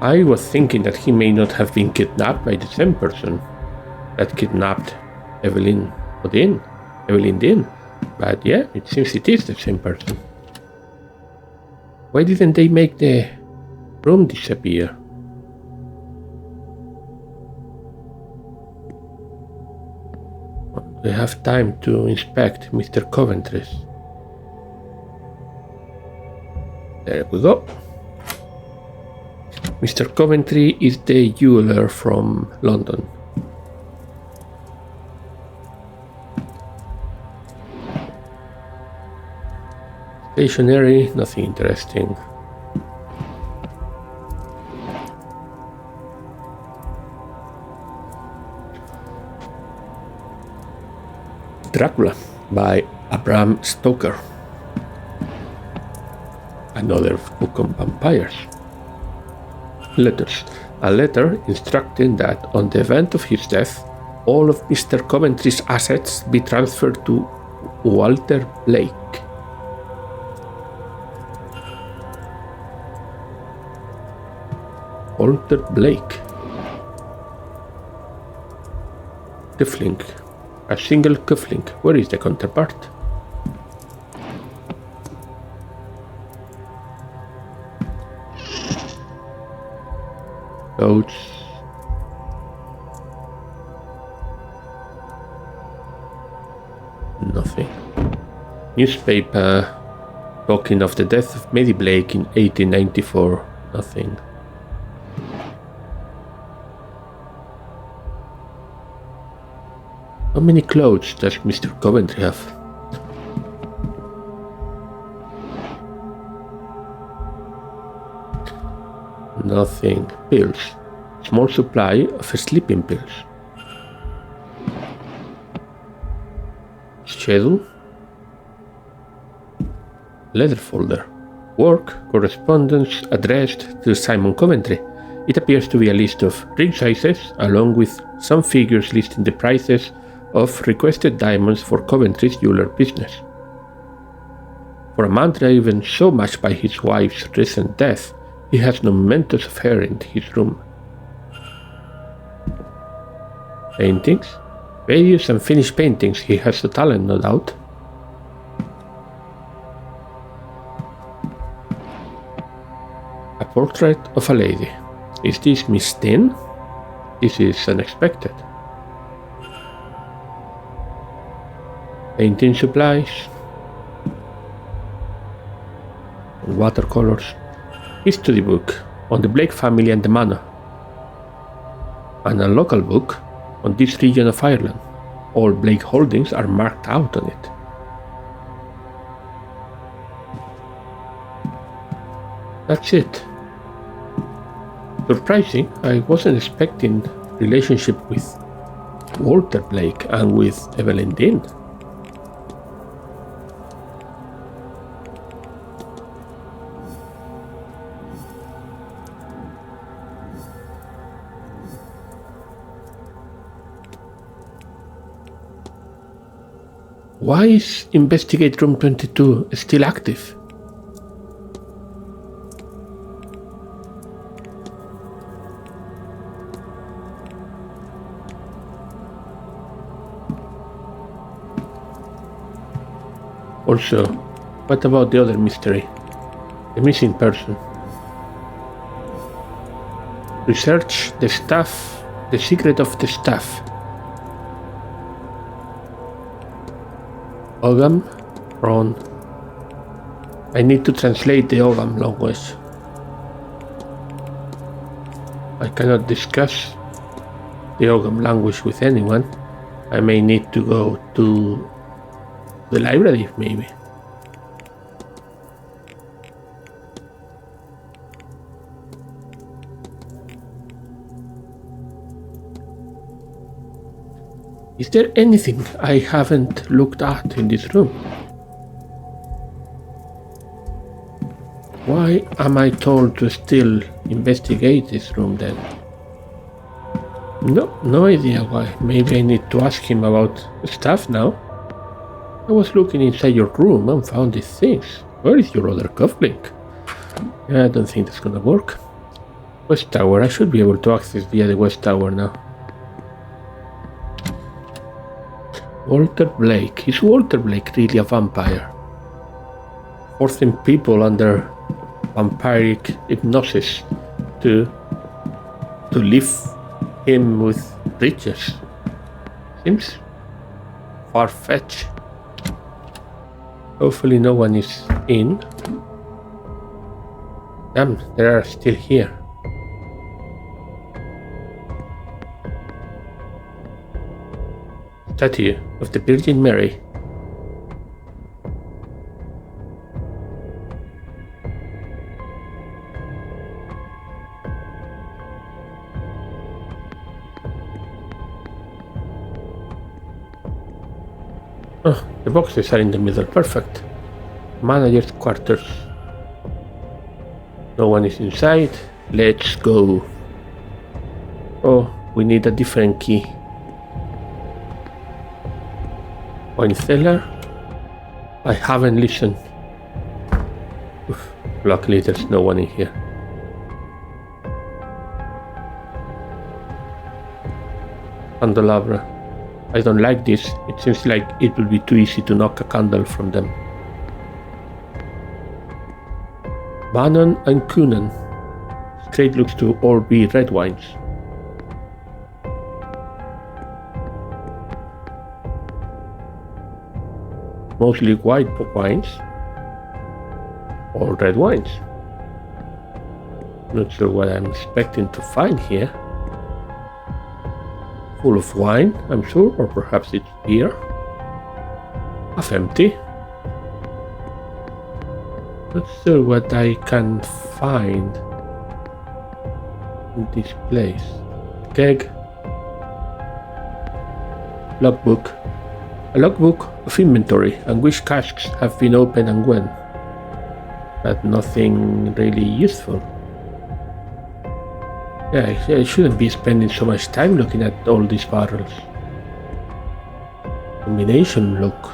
I was thinking that he may not have been kidnapped by the same person that kidnapped Evelyn Dean. But yeah, it seems it is the same person. Why didn't they make the room disappear? We have time to inspect Mr. Coventry's. There we go. Mr. Coventry is the jeweler from London. Stationery, nothing interesting. Dracula by Bram Stoker. Another book on vampires. Letters. A letter instructing that on the event of his death, all of Mr. Coventry's assets be transferred to Walter Blake. Walter Blake. Cufflink. A single cufflink. Where is the counterpart? Coats. Nothing. Newspaper talking of the death of Mary Blake in 1894. Nothing. How many clothes does Mr. Coventry have? Nothing. Pills. Small supply of sleeping pills. Schedule. Letter folder. Work. Correspondence addressed to Simon Conventry. It appears to be a list of ring sizes, along with some figures listing the prices of requested diamonds for Coventry's jeweler business. For a man driven so much by his wife's recent death, he has no mementos of her in his room. Paintings? Various unfinished paintings. He has the talent, no doubt. A portrait of a lady. Is this Miss Tin? This is unexpected. Painting supplies. Watercolors. History book on the Blake family and the Manor. And a local book on this region of Ireland. All Blake holdings are marked out on it. That's it. Surprising, I wasn't expecting relationship with Walter Blake and with Evelyn Dean. Why is Investigate Room 22 still active? Also, what about the other mystery? The missing person. Research the staff, the secret of the staff. Ogham? Wrong. I need to translate the Ogham language. I cannot discuss the Ogham language with anyone. I may need to go to the library, maybe. Is there anything I haven't looked at in this room? Why am I told to still investigate this room then? No idea why. Maybe I need to ask him about stuff now. I was looking inside your room and found these things. Where is your other cufflink? I don't think that's gonna work. West Tower. I should be able to access via the West Tower now. Walter Blake. Is Walter Blake really a vampire? Forcing people under vampiric hypnosis to leave him with riches. Seems far-fetched. Hopefully no one is in. Damn, they are still here. Statue of the Virgin Mary. Oh, the boxes are in the middle. Perfect. Manager's quarters. No one is inside. Let's go. Oh, we need a different key. Wine cellar. I haven't listened. Oof, luckily there's no one in here. Candelabra. I don't like this. It seems like it will be too easy to knock a candle from them. Bannon and Coonan. Straight looks to all be red wines. Mostly white wines or red wines. Not sure what I'm expecting to find here. Full of wine, I'm sure, or perhaps it's beer. Half empty. Not sure what I can find. in this place? Keg. Logbook. A logbook of inventory and which casks have been opened and when. But nothing really useful. Yeah, I shouldn't be spending so much time looking at all these barrels. Combination lock.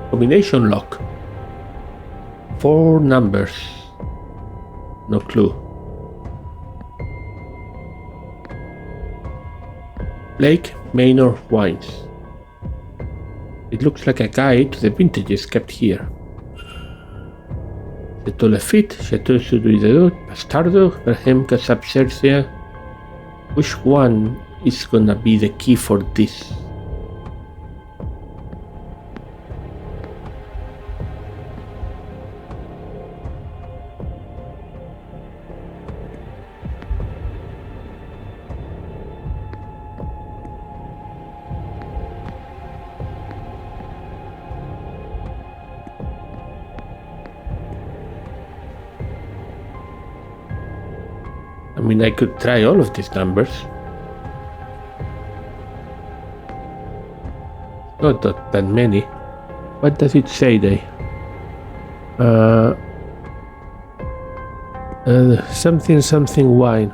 Combination lock. 4 numbers. No clue. Lake Manor wines. It looks like a guide to the vintages kept here. Chateau Lafitte, Chateau Sudouidot, Bastardo, Berhem, Casab Cercia. Which one is gonna be the key for this? I mean, I could try all of these numbers. Not that many. What does it say there? Something wine.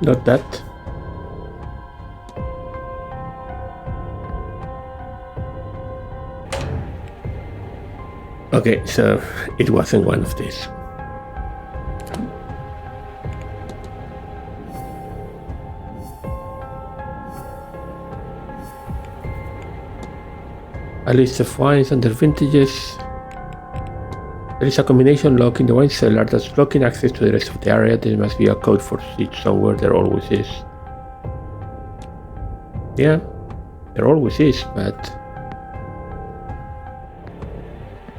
Not that. Okay, so it wasn't one of these. A list of wines and their vintages. There is a combination lock in the wine cellar that's blocking access to the rest of the area. There must be a code for it somewhere. There always is. Yeah, there always is, but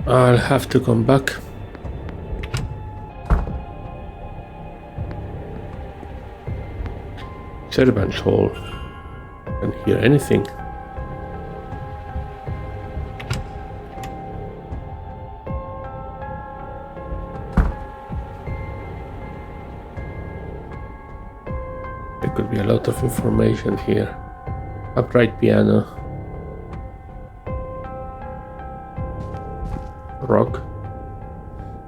I'll have to come back. Servants' hall. Can't hear anything. There could be a lot of information here. Upright piano. Rock.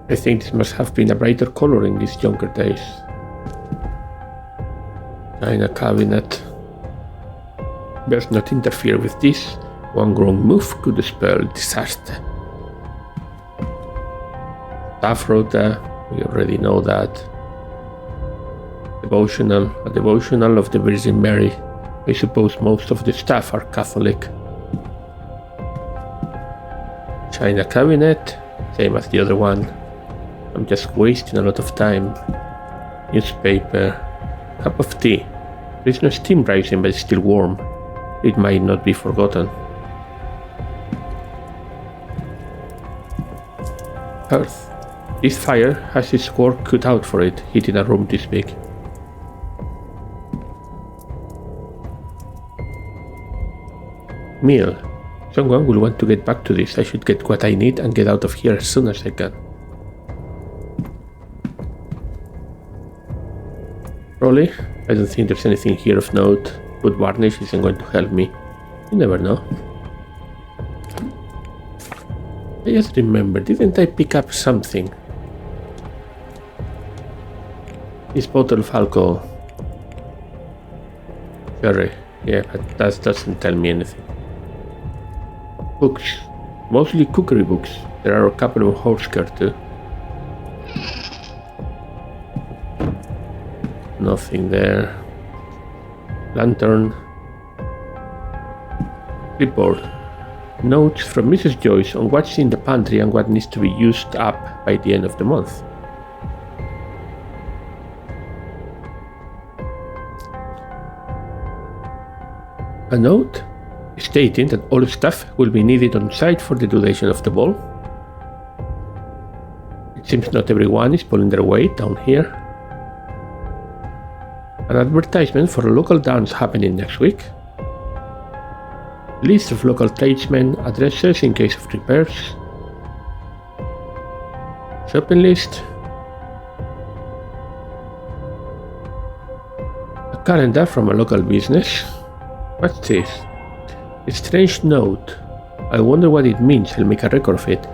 I think this must have been a brighter color in these younger days. China cabinet. Best not interfere with this. One wrong move could spell disaster. Staff rota. We already know that. Devotional. A devotional of the Virgin Mary. I suppose most of the staff are Catholic. China cabinet, same as the other one. I'm just wasting a lot of time. Newspaper, cup of tea. There's no steam rising, but it's still warm. It might not be forgotten. Earth. This fire has its work cut out for it, heating a room this big. Meal. Someone will want to get back to this. I should get what I need and get out of here as soon as I can. Rolly, I don't think there's anything here of note. Wood varnish isn't going to help me. You never know. I just remember, didn't I pick up something? This bottle of alcohol. Sherry. Yeah, but that doesn't tell me anything. Books. Mostly cookery books. There are a couple of horse care too. Nothing there. Lantern. Clipboard. Notes from Mrs. Joyce on what's in the pantry and what needs to be used up by the end of the month. A note stating that all staff will be needed on site for the duration of the ball. It Seems not everyone is pulling their weight down here. An advertisement for a local dance happening next week. List of local tradesmen, addresses in case of repairs. Shopping list. A calendar from a local business. What's this? A strange note. I wonder what it means. I'll make a record of it.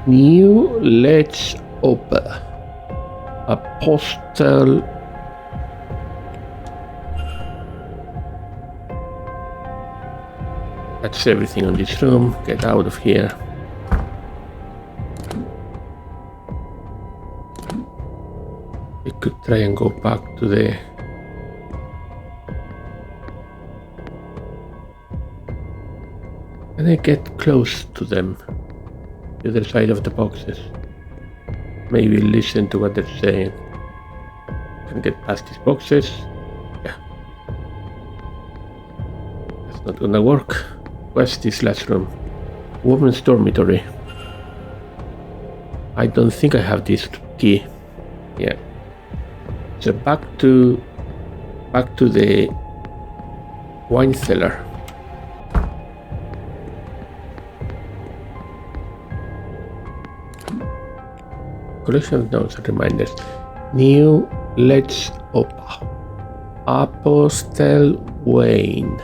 New Let's Open. A postal. That's everything on this room. Get out of here. We could try and go back to the... Can I get close to them? The other side of the boxes. Maybe listen to what they're saying. Can get past these boxes. Yeah. That's not gonna work. Where's this last room? Women's dormitory. I don't think I have this key. Yeah. So back to the wine cellar. Collection of notes and reminders. New Let's Open. Apostle Wayne.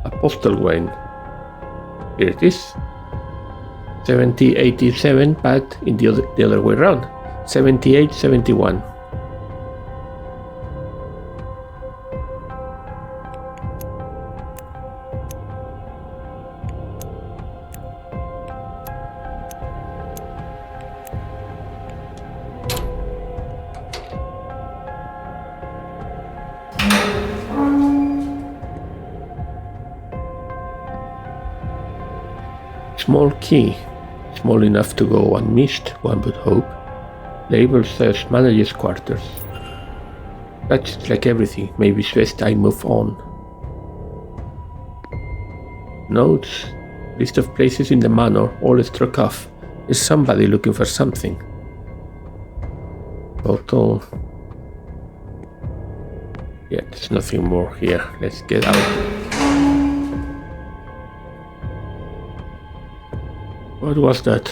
Apostle Wayne. Here it is. 7087, but in the other way around. 7871. Small key, small enough to go unmissed, one would hope. Label says manager's quarters. That's like everything, maybe it's best I move on. Notes, list of places in the manor, all struck off. Is somebody looking for something? Photo. Yeah, there's nothing more here. Let's get out. What was that?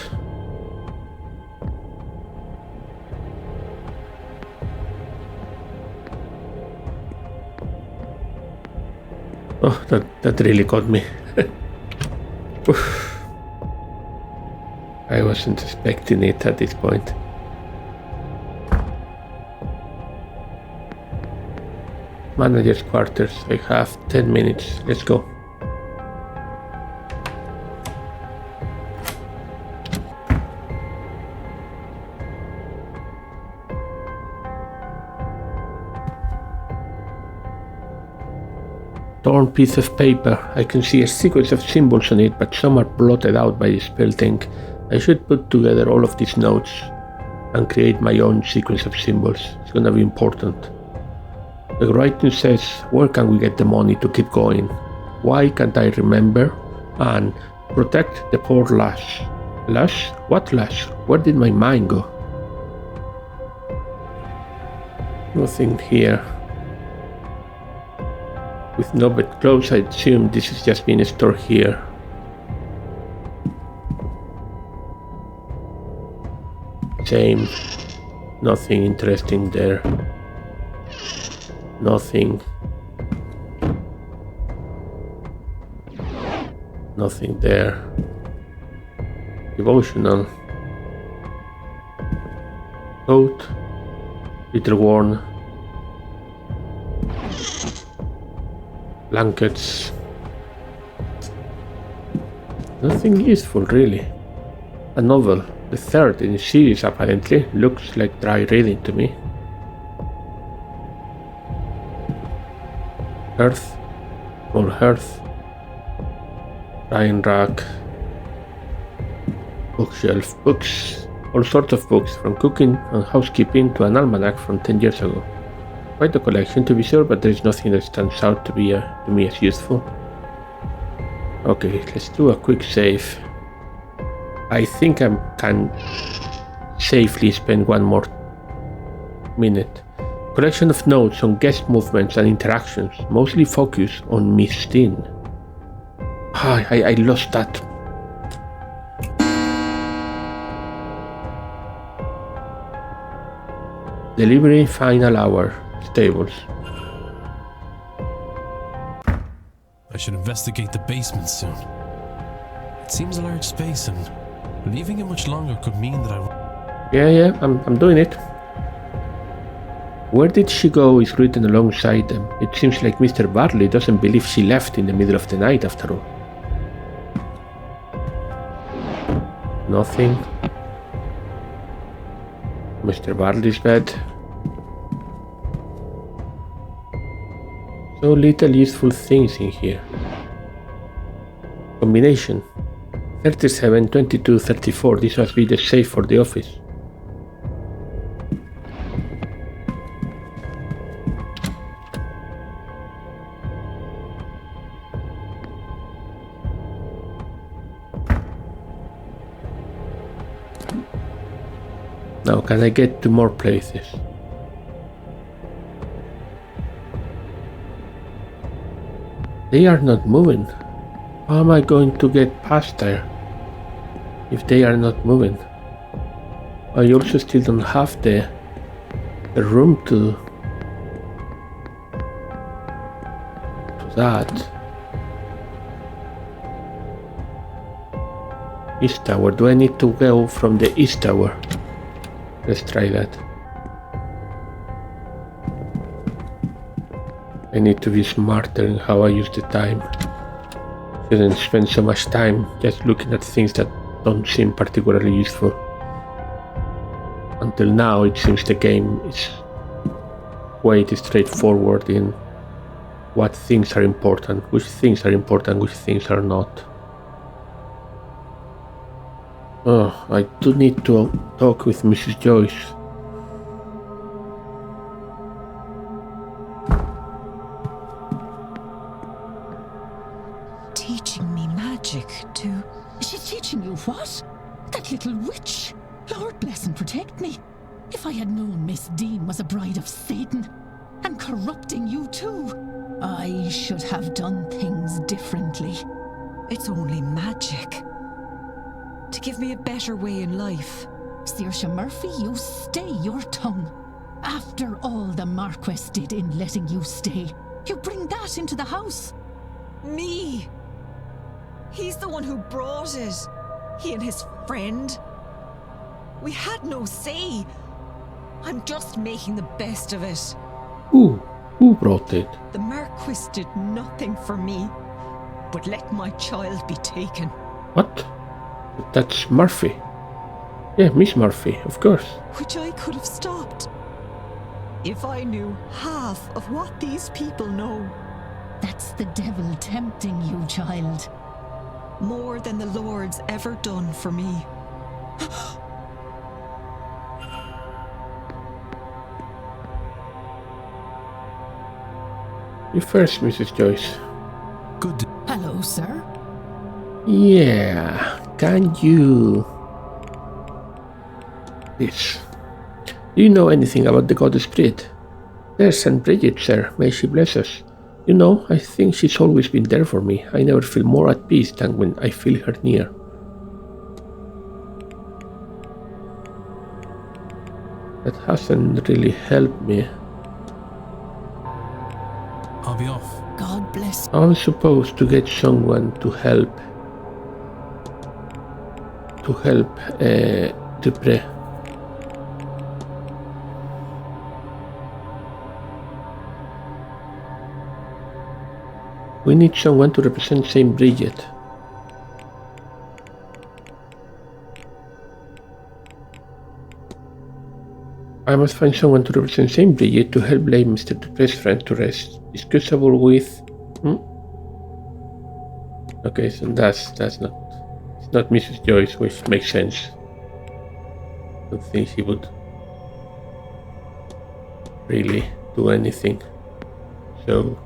Oh, that really got me. I wasn't expecting it at this point. Manager's quarters. I have 10 minutes. Let's go. Torn piece of paper. I can see a sequence of symbols on it, but some are blotted out by the spelled ink. I should put together all of these notes and create my own sequence of symbols. It's gonna be important. The writing says, where can we get the money to keep going? Why can't I remember? And protect the poor lass. Lass? What lass? Where did my mind go? Nothing here. With no bed clothes, I assume this is just being stored here. Same. Nothing interesting there. Nothing. Nothing there. Devotional. Coat. Little worn. Blankets. Nothing useful really. A novel, the third in the series apparently, looks like dry reading to me. Hearth, small hearth, drying rack, bookshelf, books, all sorts of books, from cooking and housekeeping to an almanac from 10 years ago. Quite a collection to be sure, but there is nothing that stands out to me as useful. Okay, let's do a quick save. I think I can safely spend one more minute. Collection of notes on guest movements and interactions, mostly focused on Miss Dean. I lost that. Delivery final hour. Stables. I should investigate the basement soon. It seems a large space, and leaving it much longer could mean that Yeah, I'm doing it. Where did she go is written alongside them. It seems like Mr. Varley doesn't believe she left in the middle of the night after all. Nothing. Mr. Varley's bed. So little useful things in here. Combination 37, 22, 34. This must be the safe for the office. Now can I get to more places? They are not moving. How am I going to get past there if they are not moving? I also still don't have the room to that. East Tower. Do I need to go from the East Tower? Let's try that. I need to be smarter in how I use the time. Shouldn't spend so much time just looking at things that don't seem particularly useful. Until now, it seems the game is quite straightforward in what things are important, which things are not. Oh, I do need to talk with Mrs. Joyce. Teaching me magic to... She's teaching you what? That little witch? Lord bless and protect me. If I had known Miss Dean was a bride of Satan and corrupting you too, I should have done things differently. It's only magic. To give me a better way in life. Saoirse Murphy, you stay your tongue. After all the Marquess did in letting you stay, you bring that into the house. Me? He's the one who brought it. He and his friend. We had no say. I'm just making the best of it. Who brought it? The Marquis did nothing for me, but let my child be taken. What? That's Murphy. Yeah, Miss Murphy, of course. Which I could have stopped. If I knew half of what these people know. That's the devil tempting you, child. More than the Lord's ever done for me. You first, Mrs. Joyce. good. Hello, sir. Yeah, can you... This. Do you know anything about the goddess Brid? There's St. Bridget, sir. May she bless us. You know, I think she's always been there for me. I never feel more at peace than when I feel her near. That hasn't really helped me. I'll be off. God bless. I'm supposed to get someone to help. Dupré. We need someone to represent St. Bridget. I must find someone to represent St. Bridget to help lay Mr. Dupré's friend to rest. Discussable with... Okay, so that's not... It's not Mrs. Joyce, which makes sense. I don't think she would really do anything. So...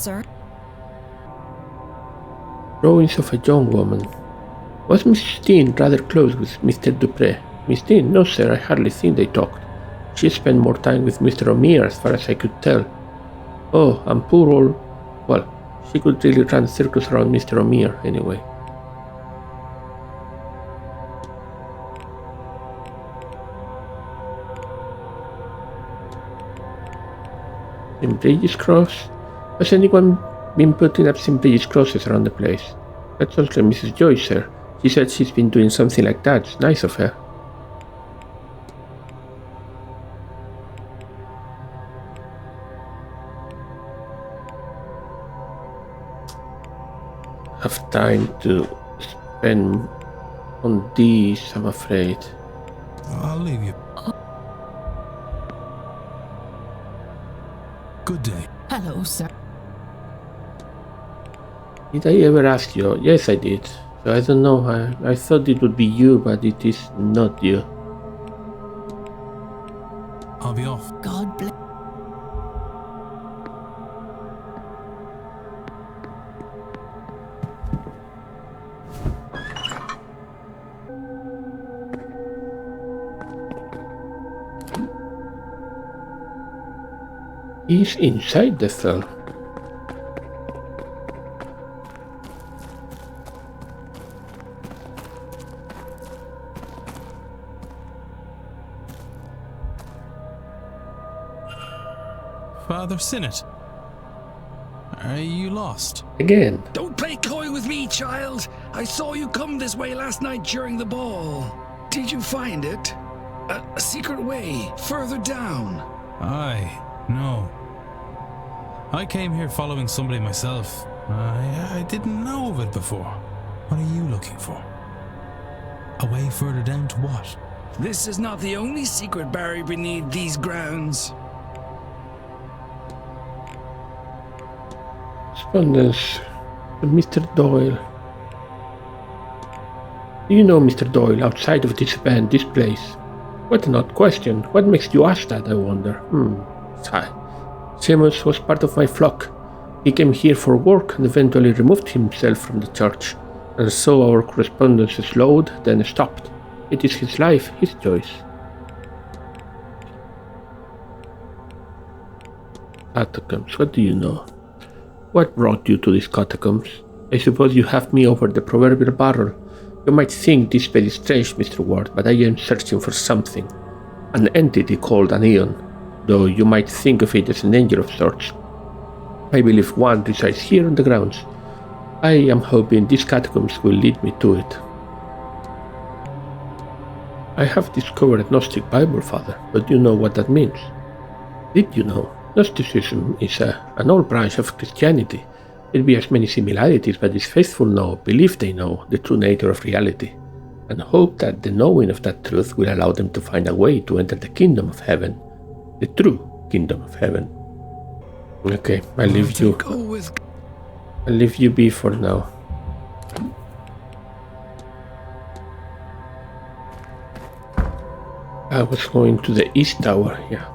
sir. Drawings of a young woman. Was Mrs. Dean rather close with Mr. Dupré? Miss Dean? No, sir, I hardly think they talked. She spent more time with Mr. O'Meara, as far as I could tell. Oh, and poor old... Well, she could really run circles around Mr. O'Meara, anyway. St. Bridget's Cross? Has anyone been putting up St. Bridget's crosses around the place? That's also Mrs. Joyce, sir. She said she's been doing something like that. It's nice of her. Have time to spend on these, I'm afraid. I'll leave you. Good day. Hello, sir. Did I ever ask you? Yes, I did. So I don't know. I thought it would be you, but it is not you. I'll be off. God bless. He's inside the cell. Father Sinnott. Are you lost? Again. Don't play coy with me, child. I saw you come this way last night during the ball. Did you find it? A secret way further down? Aye. No. I came here following somebody myself. I didn't know of it before. What are you looking for? A way further down to what? This is not the only secret buried beneath these grounds. Correspondence to Mr. Doyle. Do you know Mr. Doyle outside of this event, this place? What an odd question. What makes you ask that, I wonder? Seance was part of my flock. He came here for work and eventually removed himself from the church, and so our correspondence slowed, then stopped. It is his life, his choice. Catacombs, what do you know? What brought you to these catacombs? I suppose you have me over the proverbial barrel. You might think this very strange, Mr. Ward, but I am searching for something. An entity called an Eon, though you might think of it as an angel of sorts. I believe one resides here on the grounds. I am hoping these catacombs will lead me to it. I have discovered a Gnostic Bible, Father, but you know what that means. Did you know? Gnosticism is an old branch of Christianity. It bears many similarities, but its faithful know, believe they know, the true nature of reality, and hope that the knowing of that truth will allow them to find a way to enter the kingdom of heaven, the true kingdom of heaven. Okay, I'll leave you be for now. I was going to the East Tower, yeah.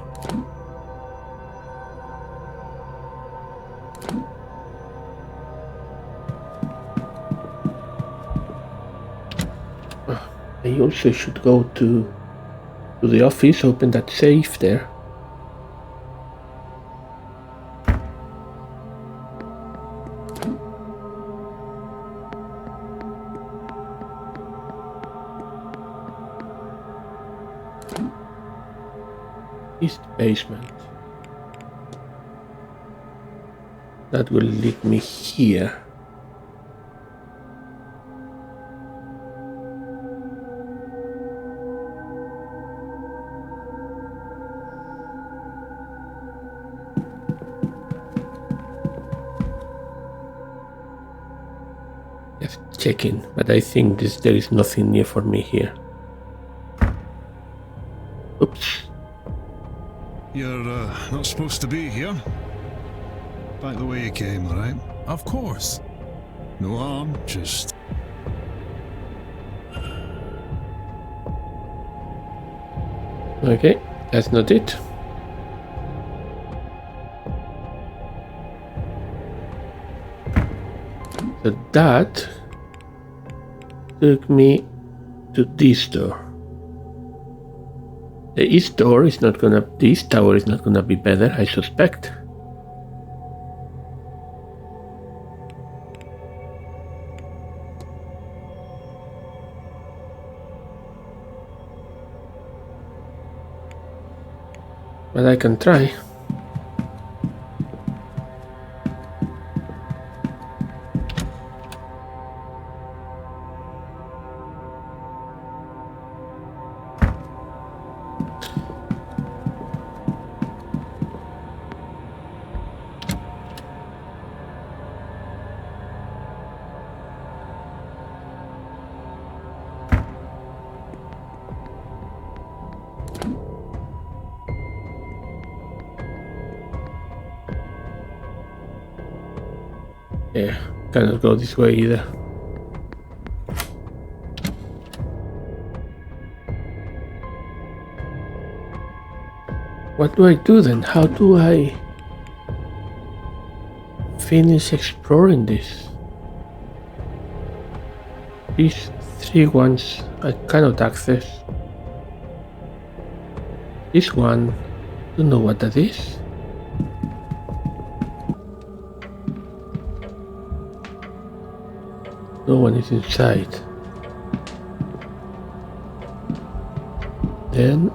I also should go to the office, open that safe there. East basement. That will lead me here. Just checking, but I think there is nothing near for me here. Oops. You're not supposed to be here. Back the way you came, alright? Of course. No harm, just... Okay, that's not it. But that took me to this door. The east tower is not gonna be better, I suspect. But I can try. Yeah, cannot go this way either. What do I do then? How do I finish exploring this? These three ones I cannot access. This one, don't know what that is. No one is inside. Then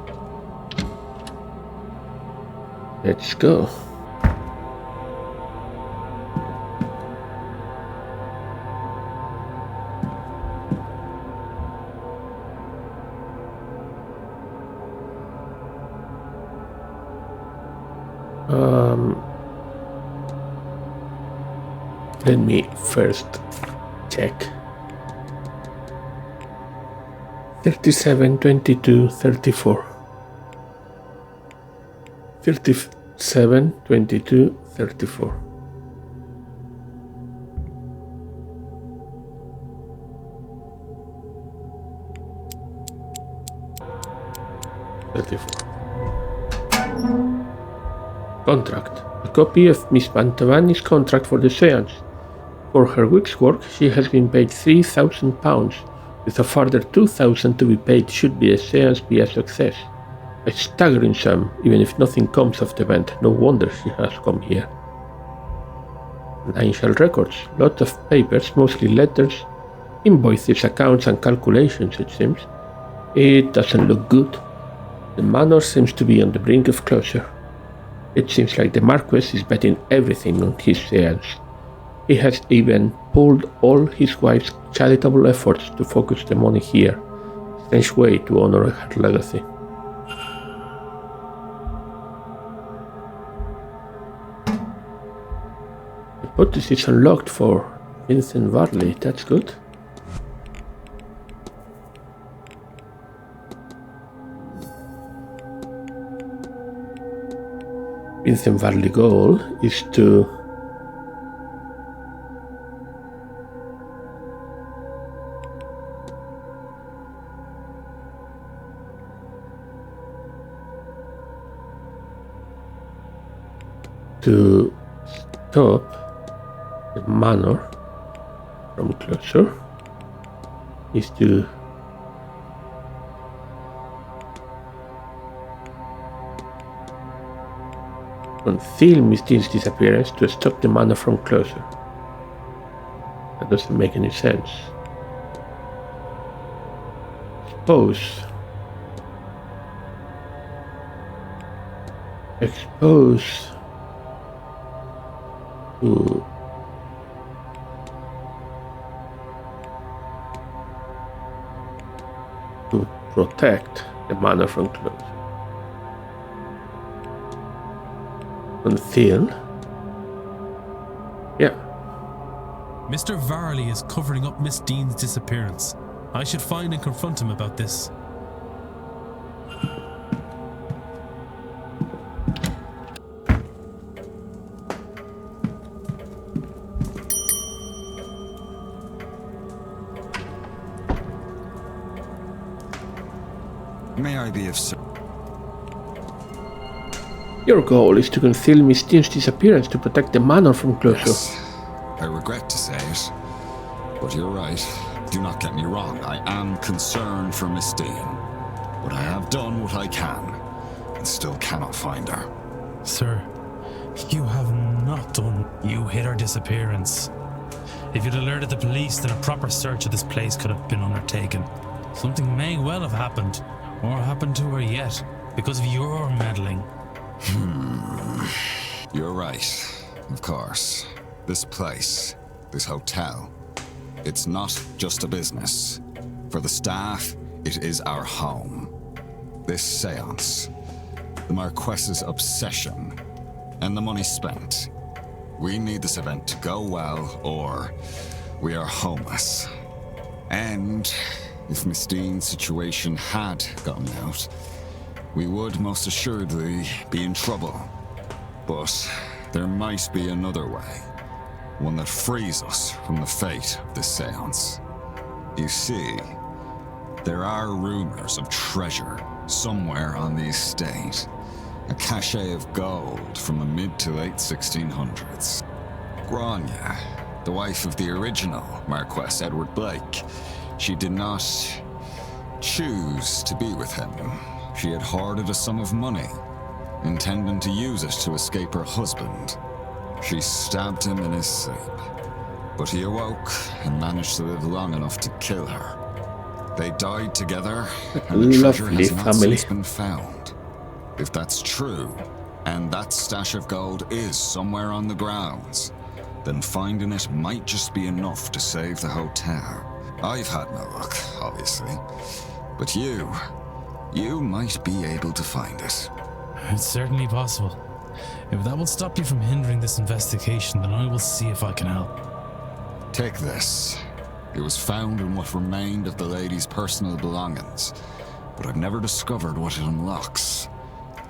let's go. Let me first check. 37, 22, 34. 37, 22, 34. Contract. A copy of Miss Mantovani's contract for the Seance. For her week's work, she has been paid £3,000, with a further £2,000 to be paid should the Seance be a success. A staggering sum, even if nothing comes of the event. No wonder she has come here. Financial records. Lot of papers, mostly letters, invoices, accounts and calculations, it seems. It doesn't look good. The Manor seems to be on the brink of closure. It seems like the Marquess is betting everything on his Seance. He has even pulled all his wife's charitable efforts to focus the money here. Strange way to honor her legacy. The bodice is unlocked for Vincent Varley, that's good. Vincent Varley's goal is to stop the Manor from closure, is to conceal Miss Dean's disappearance to stop the Manor from closure. That doesn't make any sense. Expose to protect the Manor from closure. Conceal. Yeah. Mr. Varley is covering up Miss Dean's disappearance. I should find and confront him about this. May I be of service? Your goal is to conceal Miss Dean's disappearance to protect the Manor from closure. Yes. I regret to say it, But you're right. Do not get me wrong. I am concerned for Miss Dean. But I have done what I can, and still cannot find her. Sir, you have not done. You hid her disappearance. If you'd alerted the police, then a proper search of this place could have been undertaken. Something may well have happened, or happened to her yet, because of your meddling. You're right. Of course. This place, this hotel, it's not just a business. For the staff, it is our home. This seance, the Marquess's obsession, and the money spent. We need this event to go well, or we are homeless. And if Miss Dean's situation had gotten out, we would most assuredly be in trouble. But there might be another way, one that frees us from the fate of this seance. You see, there are rumors of treasure somewhere on the estate. A cachet of gold from the mid to late 1600s. Grania, the wife of the original Marquess Edward Blake, she did not choose to be with him. She had hoarded a sum of money, intending to use it to escape her husband. She stabbed him in his sleep, but he awoke and managed to live long enough to kill her. They died together, and the treasure has not since been found. If that's true, and that stash of gold is somewhere on the grounds, then finding it might just be enough to save the hotel. I've had no luck, obviously, but you might be able to find it. It's certainly possible. If that will stop you from hindering this investigation, then I will see if I can help. Take this. It was found in what remained of the lady's personal belongings, but I've never discovered what it unlocks.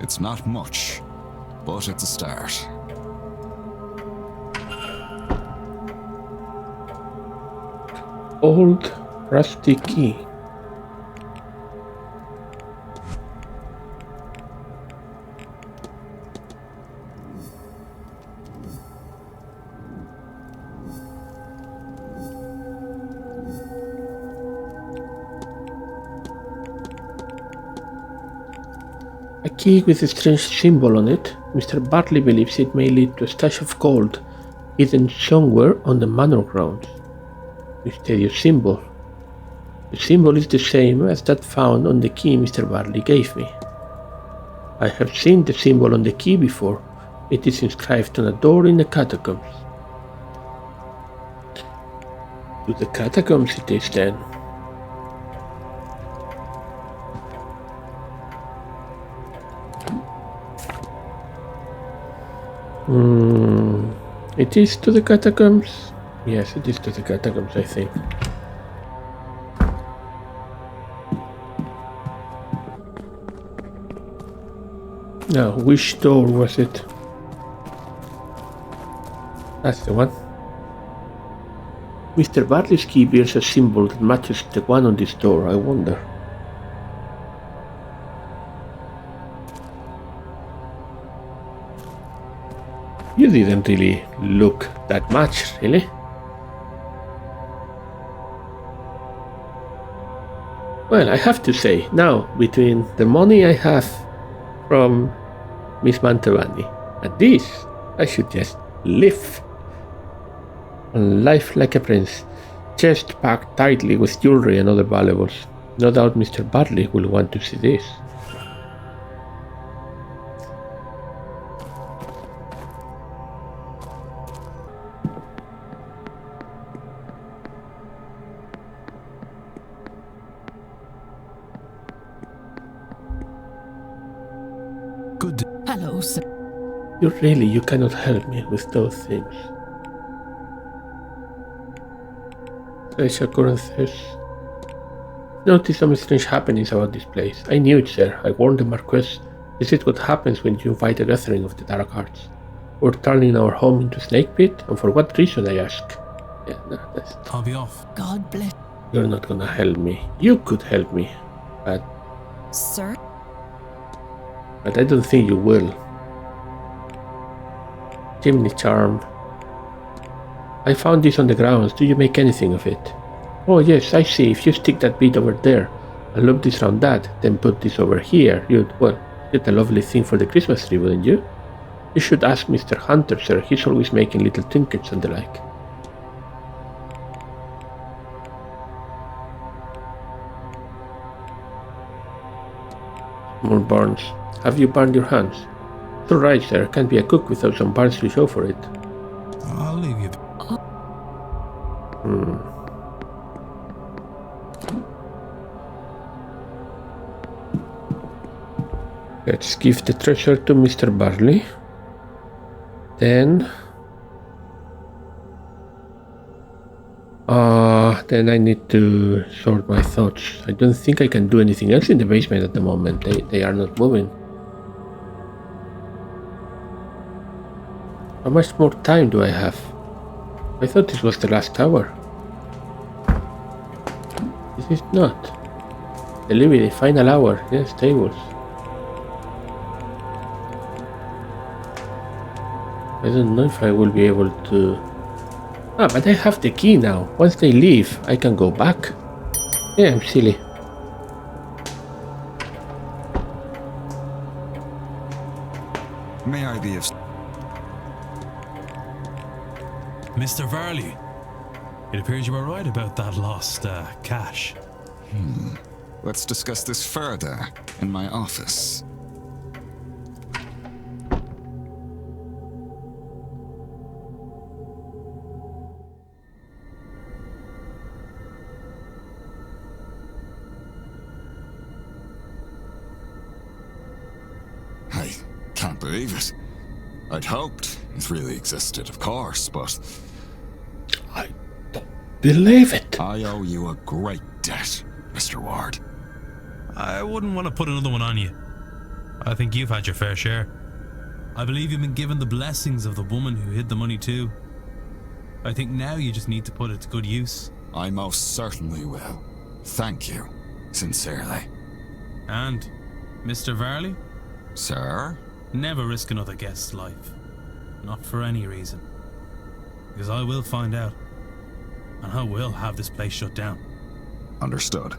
It's not much, but it's a start. Old rusty key. A key with a strange symbol on it. Mr. Varley believes it may lead to a stash of gold hidden somewhere on the manor grounds. Mysterious symbol. The symbol is the same as that found on the key Mr. Varley gave me. I have seen the symbol on the key before. It is inscribed on a door in the catacombs. To the catacombs it is then. It is to the catacombs? Yes, it is to the catacombs, I think. Now, which door was it? That's the one. Mr. Varley's key bears a symbol that matches the one on this door, I wonder. You didn't really look that much, really. Well, I have to say, now, between the money I have from Miss Mantovani and this, I should just live on life like a prince, chest packed tightly with jewelry and other valuables. No doubt Mr. Varley will want to see this. Hello, sir. You cannot help me with those things. Such occurrences. Noticed some strange happenings about this place. I knew it, sir. I warned the Marquess. This is what happens when you invite a gathering of the dark arts. We're turning our home into a snake pit, and for what reason, I ask? Yeah, no, that's... I'll be off. God bless. You're not gonna help me. You could help me, but Sir? I don't think you will. Chimney charm. I found this on the grounds. Do you make anything of it? Oh yes, I see. If you stick that bit over there and loop this around that, then put this over here, you'd get a lovely thing for the Christmas tree, wouldn't you? You should ask Mr. Hunter, sir. He's always making little trinkets and the like. More barns. Have you burned your hands? You're right, sir. Can't be a cook without some barns to show for it. I'll leave you. Let's give the treasure to Mr. Varley. Then I need to sort my thoughts. I don't think I can do anything else in the basement at the moment. They are not moving. How much more time do I have? I thought this was the last hour. This is not. Delivery, final hour. Yes, tables. I don't know if I will be able to... Ah, but I have the key now. Once they leave, I can go back. Yeah, I'm silly. May I be of... Mr. Varley, it appears you were right about that lost cash. Let's discuss this further in my office. I can't believe it. I'd hoped it really existed, of course, but... I don't believe it. I owe you a great debt, Mr. Ward. I wouldn't want to put another one on you. I think you've had your fair share. I believe you've been given the blessings of the woman who hid the money too. I think now you just need to put it to good use. I most certainly will. Thank you, sincerely. And, Mr. Varley? Sir? Never risk another guest's life. Not for any reason. Because I will find out. And I will have this place shut down. Understood.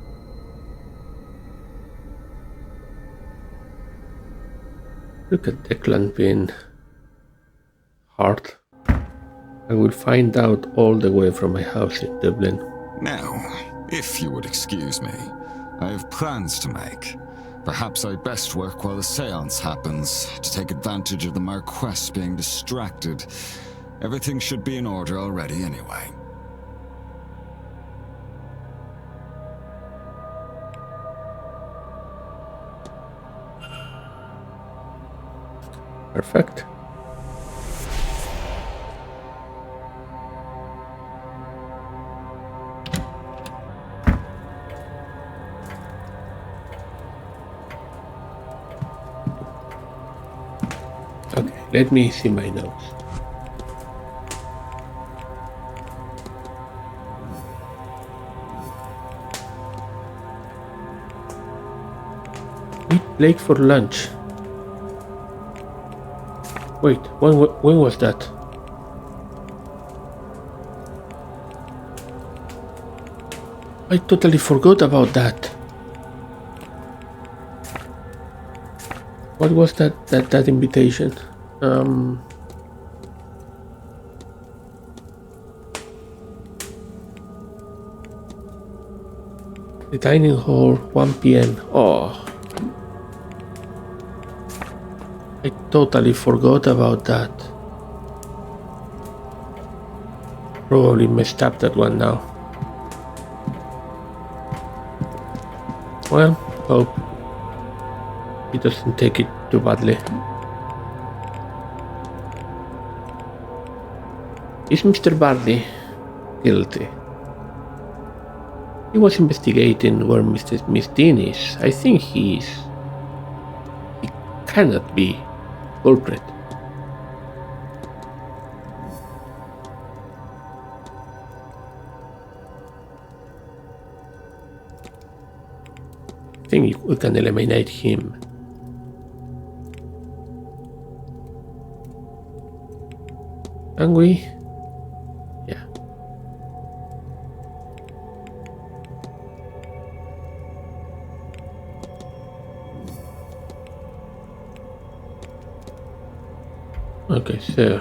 Look at Declan being hard. I will find out all the way from my house in Dublin. Now, if you would excuse me, I have plans to make. Perhaps I best work while the seance happens, to take advantage of the Marquess being distracted. Everything should be in order already anyway. Perfect. Okay, let me see my notes. Meet Blake for lunch. Wait, when was that? I totally forgot about that. What was that invitation? The dining hall, 1 p.m. Oh. I totally forgot about that. Probably messed up that one now. Well, hope he doesn't take it too badly. Is Mr. Varley guilty? He was investigating where Miss Dean is. I think he is. He cannot be culprit. I think we can eliminate him. Can we? Yeah. Okay, so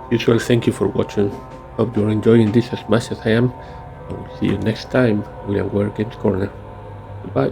usual, thank you for watching. Hope you're enjoying this as much as I am. I will see you next time, William Ware Games Corner. Goodbye.